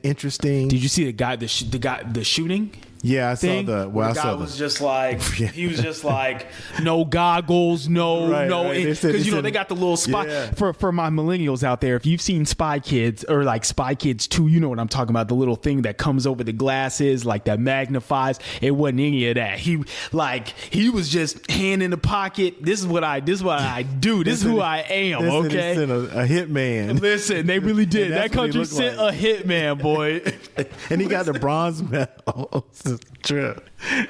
A: interesting.
B: Did you see the shooting?
A: Yeah, I saw
B: the guy was just like he was just like no goggles, no, because they got the little spy for my millennials out there. If you've seen Spy Kids or like Spy Kids 2, you know what I'm talking about. The little thing that comes over the glasses, like that magnifies. It wasn't any of that. He was just hand in the pocket. This is what I do. This is who I am. Okay,
A: sent a hitman.
B: Listen, they really did. That country sent a hitman, boy,
A: and he got the bronze medal. True.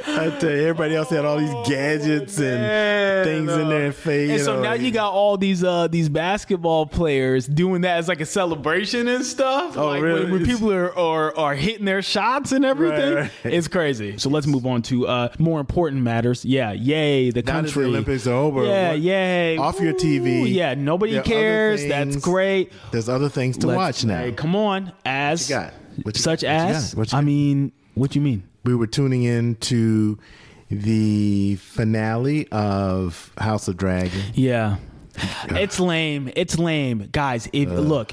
A: I tell you, everybody else had all these gadgets and things in their face.
B: And so now you got all these basketball players doing that as like a celebration and stuff.
A: Oh,
B: like
A: really?
B: When people are hitting their shots and everything. Right. It's crazy. So let's move on to more important matters. Yeah, yay, the country.
A: Now that the Olympics are over.
B: Yeah, yay.
A: Off your TV.
B: Yeah, nobody cares. That's great.
A: There's other things to watch now.
B: Hey, come on. As
A: what you got?
B: Such as? I mean, what you mean?
A: We were tuning in to the finale of House of Dragon.
B: Yeah. It's lame. Guys, look,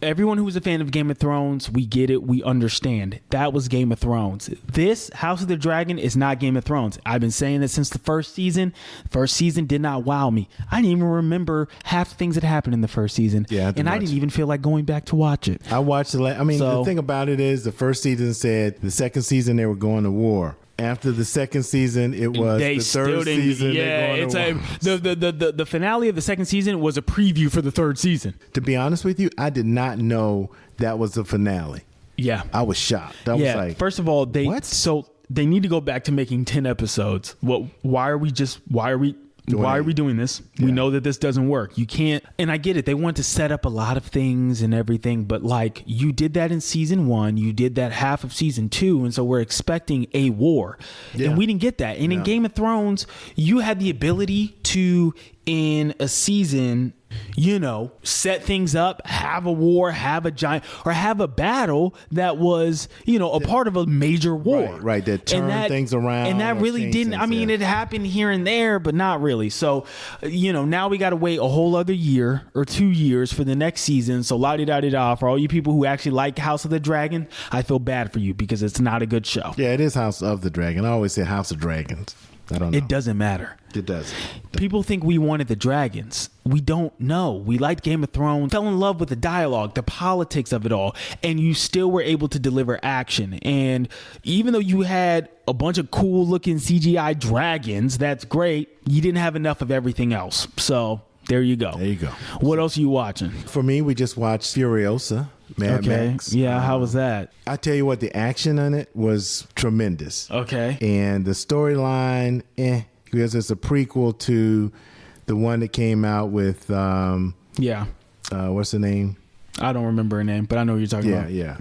B: everyone who was a fan of Game of Thrones, we get it. We understand. That was Game of Thrones. This House of the Dragon is not Game of Thrones. I've been saying this since the first season. First season did not wow me. I didn't even remember half the things that happened in the first season. Yeah, I didn't even feel like going back to watch it.
A: I watched the thing about it is the first season said the second season they were going to war. After the second season, it was the third season.
B: Yeah, the finale of the second season was a preview for the third season.
A: To be honest with you, I did not know that was the finale.
B: Yeah,
A: I was shocked. I was like,
B: first of all, they need to go back to making 10 episodes. Why are we doing this? Yeah. We know that this doesn't work. You can't, and I get it. They want to set up a lot of things and everything, but like you did that in season 1, you did that half of season 2, and so we're expecting a war, and we didn't get that. And in Game of Thrones, you had the ability to, in a season, set things up, have a war, have a giant, or have a battle that was, a part of a major war.
A: Right. That turned things around.
B: And that really didn't, it happened here and there, but not really. So, now we got to wait a whole other year or 2 years for the next season. So la-di-da-di-da, for all you people who actually like House of the Dragon, I feel bad for you because it's not a good show.
A: Yeah, it is House of the Dragon. I always say House of Dragons. I don't know.
B: It doesn't matter.
A: It doesn't.
B: People think we wanted the dragons. We don't know. We liked Game of Thrones, fell in love with the dialogue, the politics of it all, and you still were able to deliver action. And even though you had a bunch of cool looking CGI dragons, that's great, you didn't have enough of everything else. So there you go. What else are you watching?
A: For me, we just watched Furiosa. Mad Max.
B: Yeah, how was that?
A: I tell you what, the action on it was tremendous.
B: Okay.
A: And the storyline, because it's a prequel to the one that came out with, what's the name?
B: I don't remember her name, but I know what you're talking about.
A: Yeah.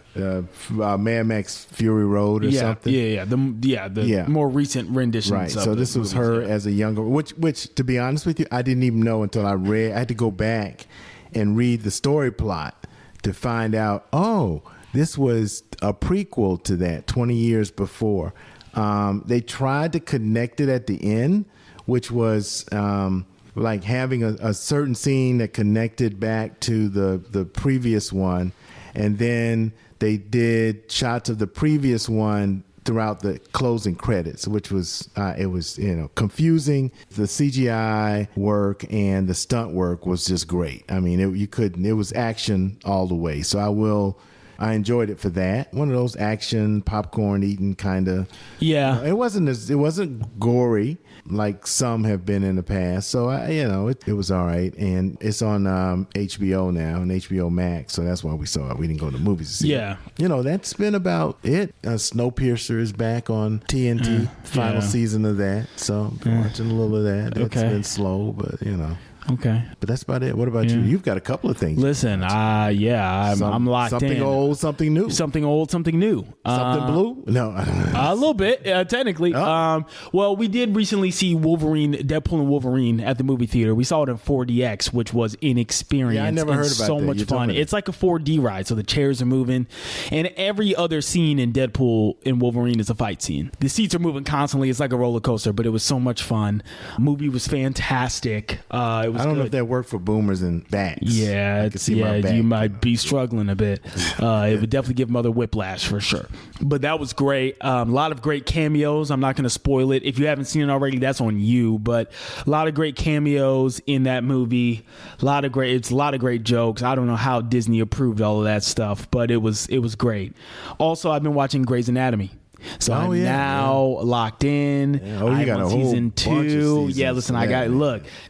A: Mad Max Fury Road or something.
B: Yeah. The more recent rendition.
A: Right. So this was her as a younger, which to be honest with you, I didn't even know until I had to go back and read the story plot to find out, this was a prequel to that 20 years before. They tried to connect it at the end, which was like having a certain scene that connected back to the previous one. And then they did shots of the previous one throughout the closing credits, which was confusing. The CGI work and the stunt work was just great. I mean, it was action all the way. So I enjoyed it for that. One of those action popcorn eating kind of.
B: Yeah.
A: It wasn't gory like some have been in the past. So it was all right, and it's on HBO now and HBO Max. So that's why we saw it. We didn't go to the movies to see it. That's been about it. Snowpiercer is back on TNT. Final season of that. So I've been watching a little of that. It's been slow, but
B: Okay.
A: But that's about it. What about you? You've got a couple of things.
B: Listen, I'm locked
A: something
B: in.
A: Something old, something new.
B: Something old, something new.
A: Something blue? No.
B: A little bit, technically.
A: Oh.
B: Well, we did recently see Deadpool and Wolverine at the movie theater. We saw it in 4DX, which was an experience.
A: Yeah, I never heard about
B: so
A: that.
B: much fun. It's like a 4D ride, so the chairs are moving, and every other scene in Deadpool and Wolverine is a fight scene. The seats are moving constantly. It's like a roller coaster, but it was so much fun. Movie was fantastic. It was
A: I don't know if that worked for boomers and backs.
B: Yeah, you might be struggling a bit. It would definitely give Mother whiplash for sure. But that was great. A lot of great cameos. I'm not going to spoil it. If you haven't seen it already, that's on you. But a lot of great cameos in that movie. It's a lot of great jokes. I don't know how Disney approved all of that stuff, but it was great. Also, I've been watching Grey's Anatomy. So I'm now locked in.
A: Yeah. You got a whole
B: season 2.
A: bunch of seasons.
B: Yeah, listen,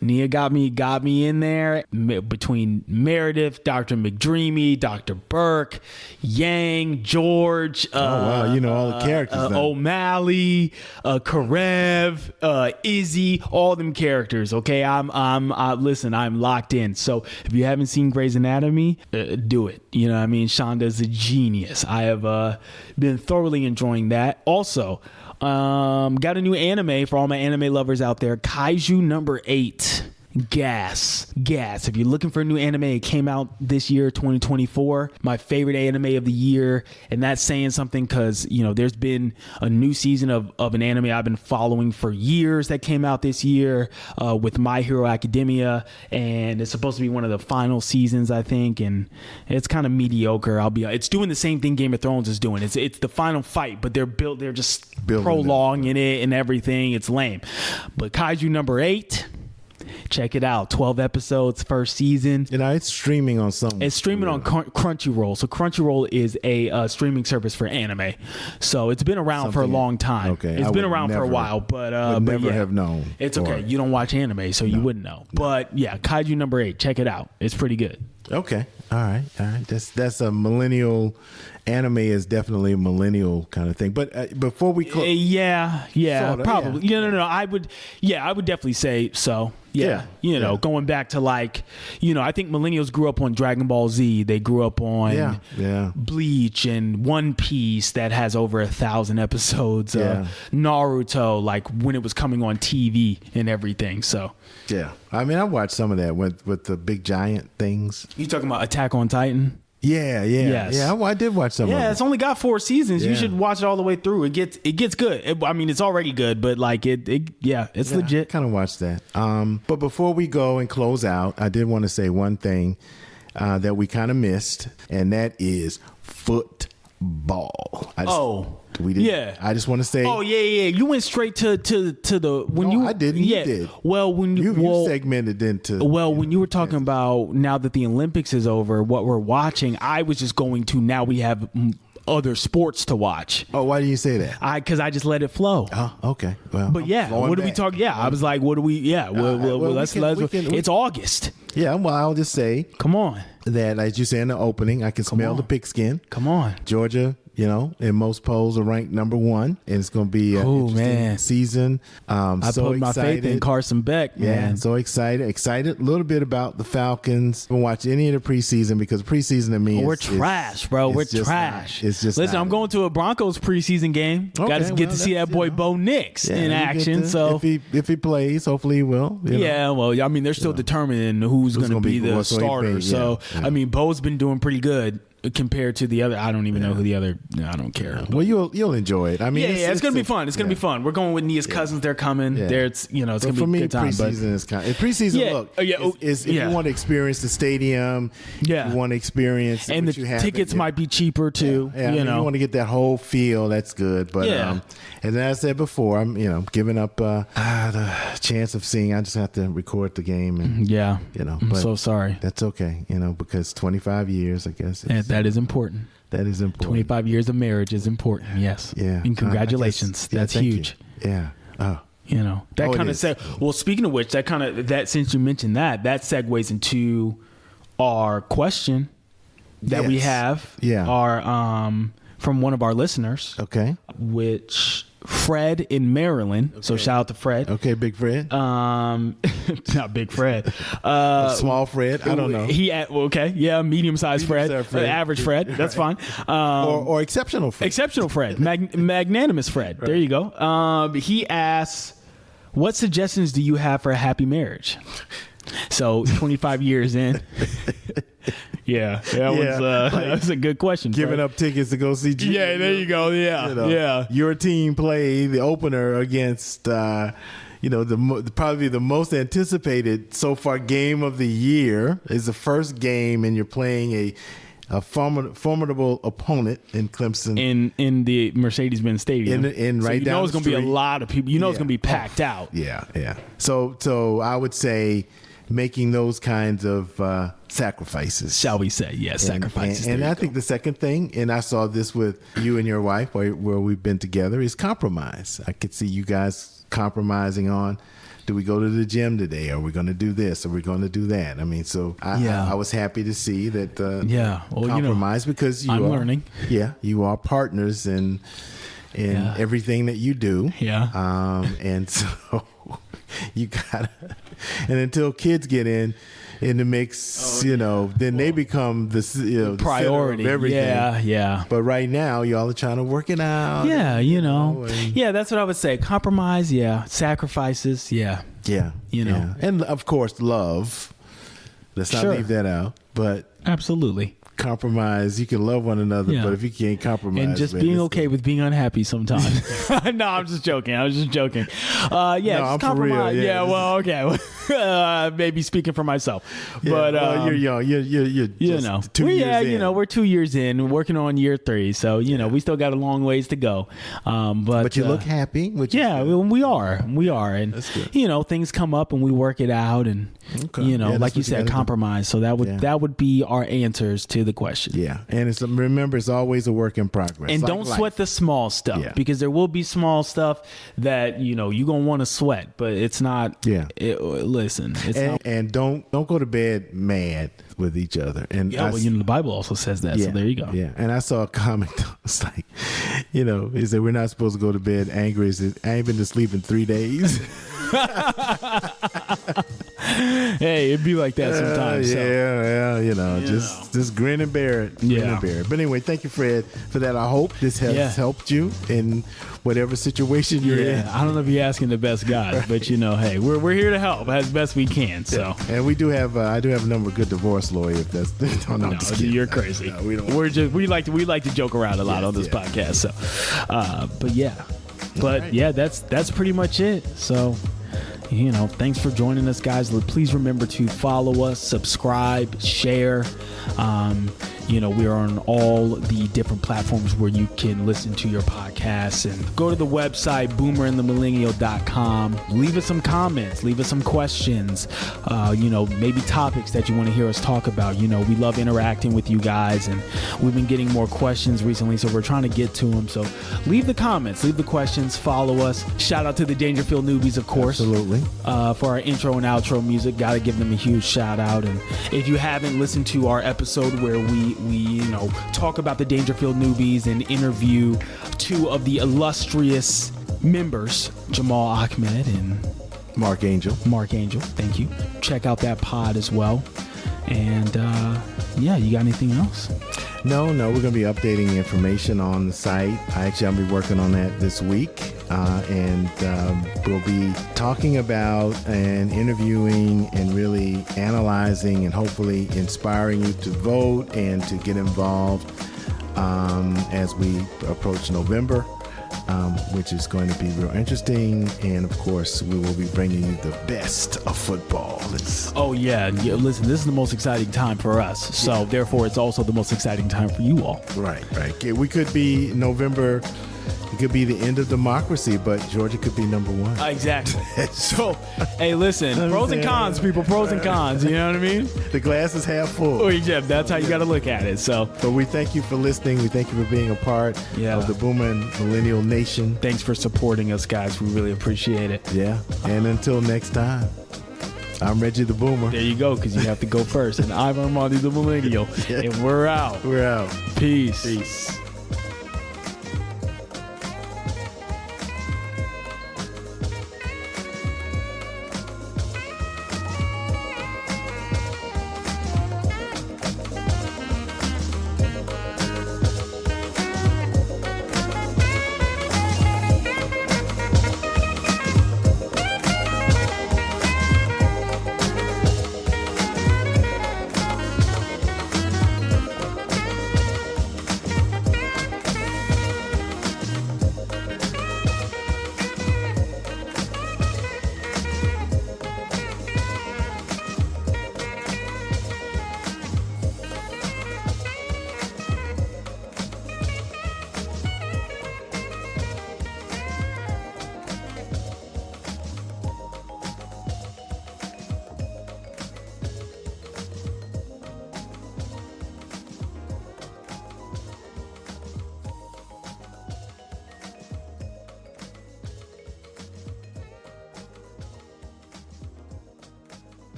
B: Nia got me in there between Meredith, Dr. McDreamy, Dr. Burke, Yang, George.
A: Wow, you know all the characters.
B: O'Malley, Karev, Izzy, all them characters. Okay, I'm locked in. So if you haven't seen Grey's Anatomy, do it. You know what I mean? Shonda's a genius. I have been thoroughly enjoying that. Also, got a new anime for all my anime lovers out there. Kaiju number 8. Gas. If you're looking for a new anime, it came out this year, 2024. My favorite anime of the year, and that's saying something because there's been a new season of an anime I've been following for years that came out this year with My Hero Academia, and it's supposed to be one of the final seasons, I think, and it's kind of mediocre. It's doing the same thing Game of Thrones is doing. It's the final fight, but they're just prolonging it and everything. It's lame. But Kaiju number 8. Check it out. 12 episodes, first season.
A: It's streaming on something.
B: It's streaming on Crunchyroll. So Crunchyroll is a streaming service for anime. So it's been around for a long time.
A: Okay.
B: It's been around for a while, but
A: have known.
B: It's okay. You don't watch anime, so you wouldn't know. But yeah, Kaiju number 8. Check it out. It's pretty good.
A: Okay. All right. That's a millennial. Anime is definitely a millennial kind of thing. But before we close,
B: sorta, probably. Yeah. No. I would definitely say so. Yeah. Going back to I think millennials grew up on Dragon Ball Z. They grew up on Bleach and One Piece that has over 1,000 episodes. Naruto, like when it was coming on TV and everything. So
A: yeah. I mean, I watched some of that with the big giant things.
B: You talking about Attack on Titan?
A: Yeah.
B: Yes.
A: Yeah, I did watch some of it.
B: Yeah, it's only got 4 seasons. You should watch it all the way through. It gets good. I mean, it's already good, but like it's legit.
A: Kind of watched that. But before we go and close out, I did want to say one thing that we kind of missed, and that is football. We did.
B: Yeah.
A: I just want to say.
B: Oh yeah. You went straight to the when
A: No,
B: you.
A: I didn't.
B: Yeah.
A: You did.
B: Well, when you
A: segmented into.
B: Well, when you were talking about now that the Olympics is over, what we're watching, I was just going to now we have other sports to watch.
A: Oh, why do you say that?
B: Because I just let it flow.
A: Oh, okay. Well,
B: but yeah, what do we talk? Yeah, I was like, what do we? Yeah, let's. It's August.
A: Yeah, well, I'll just say.
B: Come on.
A: That, as you say in the opening, I can smell the pigskin.
B: Come on.
A: Georgia, in most polls are ranked number 1, and it's going to be an interesting season.
B: I put my faith in Carson Beck, man.
A: Yeah, so excited. A little bit about the Falcons. I haven't watched any of the preseason because preseason to me
B: we're trash, bro. We're trash.
A: It's just
B: listen. I'm going to a Broncos preseason game. Got to get to see that boy Bo Nix in action. So
A: if he plays, hopefully he will.
B: Yeah, well, I mean, they're still determining who's going to be the starter. So I mean, Bo's been doing pretty good compared to the other. I don't even know who the other. I don't care.
A: Well, you'll enjoy it. I mean,
B: it's gonna be fun. It's gonna be fun. We're going with Nia's cousins. They're coming. There, it's gonna be a good time.
A: Preseason is kind of preseason. Look, if you want to experience the stadium, you want to experience,
B: and the tickets might be cheaper too.
A: You want to get that whole feel. That's good. But and as I said before, I'm giving up the chance of seeing. I just have to record the game. And,
B: I'm so sorry.
A: That's okay. Because 25 years, I guess.
B: That is important.
A: That is important.
B: 25 years of marriage is important. Yes.
A: Yeah.
B: And congratulations. That's huge.
A: Yeah. Oh.
B: That kind of well, speaking of which, that since you mentioned that segues into our question that we have. Yeah. Our from one of our listeners.
A: Okay.
B: Which Fred in Maryland. Okay. So shout out to Fred.
A: Okay, Big Fred.
B: Not Big Fred.
A: Small Fred. I don't know.
B: Medium-sized Fred. Average Fred. That's fine.
A: Or exceptional Fred.
B: Exceptional Fred. Magnanimous Fred. Right. There you go. He asks, what suggestions do you have for a happy marriage? So 25 years in. That was a good question.
A: Giving up tickets to go see Jesus.
B: Yeah, there you go. Yeah.
A: Your team played the opener against probably the most anticipated so far game of the year. Is the first game, and you're playing a formidable opponent in Clemson
B: in the Mercedes-Benz Stadium.
A: Right down
B: it's going to be a lot of people. It's going to be packed out.
A: Yeah. So I would say making those kinds of sacrifices,
B: shall we say? Yes, sacrifices.
A: And I think the second thing, and I saw this with you and your wife, where we've been together, is compromise. I could see you guys compromising on, do we go to the gym today? Are we going to do this? Are we going to do that? I mean, so I was happy to see that compromise, because I'm
B: learning.
A: Yeah, you are partners in everything that you do.
B: Yeah.
A: And so you gotta, and until kids get in the mix, then they become the
B: priority
A: of everything.
B: Yeah.
A: But right now, y'all are trying to work it out.
B: Yeah, that's what I would say. Compromise. Yeah. Sacrifices. Yeah.
A: Yeah. And of course, love. Let's not leave that out. But
B: absolutely.
A: Compromise. You can love one another, but if you can't compromise,
B: and just being okay with being unhappy sometimes. No, I'm just joking. I was just joking.
A: I'm for real.
B: Yeah. Well, okay. Maybe speaking for myself, but
A: you're young. You're just 2 years in.
B: We're 2 years in, working on year 3. So we still got a long ways to go. But
A: you look happy.
B: We are, and that's good. Things come up and we work it out, and like you said, compromise. So that would be our answers to the question.
A: Yeah. And remember, it's always a work in progress.
B: And don't sweat the small stuff, because there will be small stuff that, you're going to want to sweat, but it's not. Yeah. Listen.
A: And don't go to bed mad with each other. And
B: the Bible also says that. So there you go.
A: Yeah. And I saw a comment. It's like, he said, we're not supposed to go to bed angry. I ain't been to sleep in 3 days.
B: Hey, it'd be like that sometimes.
A: Just grin and bear it. But anyway, thank you, Fred, for that. I hope this has helped you in whatever situation you're in.
B: I don't know if you're asking the best guys, but hey, we're here to help as best we can. So,
A: and we do have I do have a number of good divorce lawyers. If that's no,
B: you're crazy. No, we like to joke around a lot on this podcast. So, that's pretty much it. So, thanks for joining us, guys. Please remember to follow us, subscribe, share. We are on all the different platforms where you can listen to your podcasts, and go to the website, boomerandthemillennial.com. Leave us some comments, leave us some questions, maybe topics that you want to hear us talk about. We love interacting with you guys, and we've been getting more questions recently, so we're trying to get to them. So leave the comments, leave the questions, follow us. Shout out to the Dangerfield Newbies, of course.
A: Absolutely.
B: For our intro and outro music, got to give them a huge shout out. And if you haven't listened to our episode where we talk about the Dangerfield Newbies and interview two of the illustrious members, Jamal Ahmed and
A: Mark Angel.
B: Thank you. Check out that pod as well. And you got anything else?
A: No, we're going to be updating information on the site. I'll be working on that this week. And we'll be talking about and interviewing and really analyzing and hopefully inspiring you to vote and to get involved as we approach November, which is going to be real interesting. And of course, we will be bringing you the best of football.
B: Listen, this is the most exciting time for us. So therefore, it's also the most exciting time for you all.
A: Right. We could be November. It could be the end of democracy, but Georgia could be number one.
B: Exactly. So, hey, listen, pros and cons, people, pros and cons. You know what I mean?
A: The glass is half full.
B: Oh, yeah, that's how you got to look at it. So,
A: but we thank you for listening. We thank you for being a part of the Boomer and Millennial Nation.
B: Thanks for supporting us, guys. We really appreciate it.
A: Yeah. And until next time, I'm Reggie the Boomer.
B: There you go, because you have to go first. And I'm Armondi the Millennial. And we're out.
A: We're out.
B: Peace.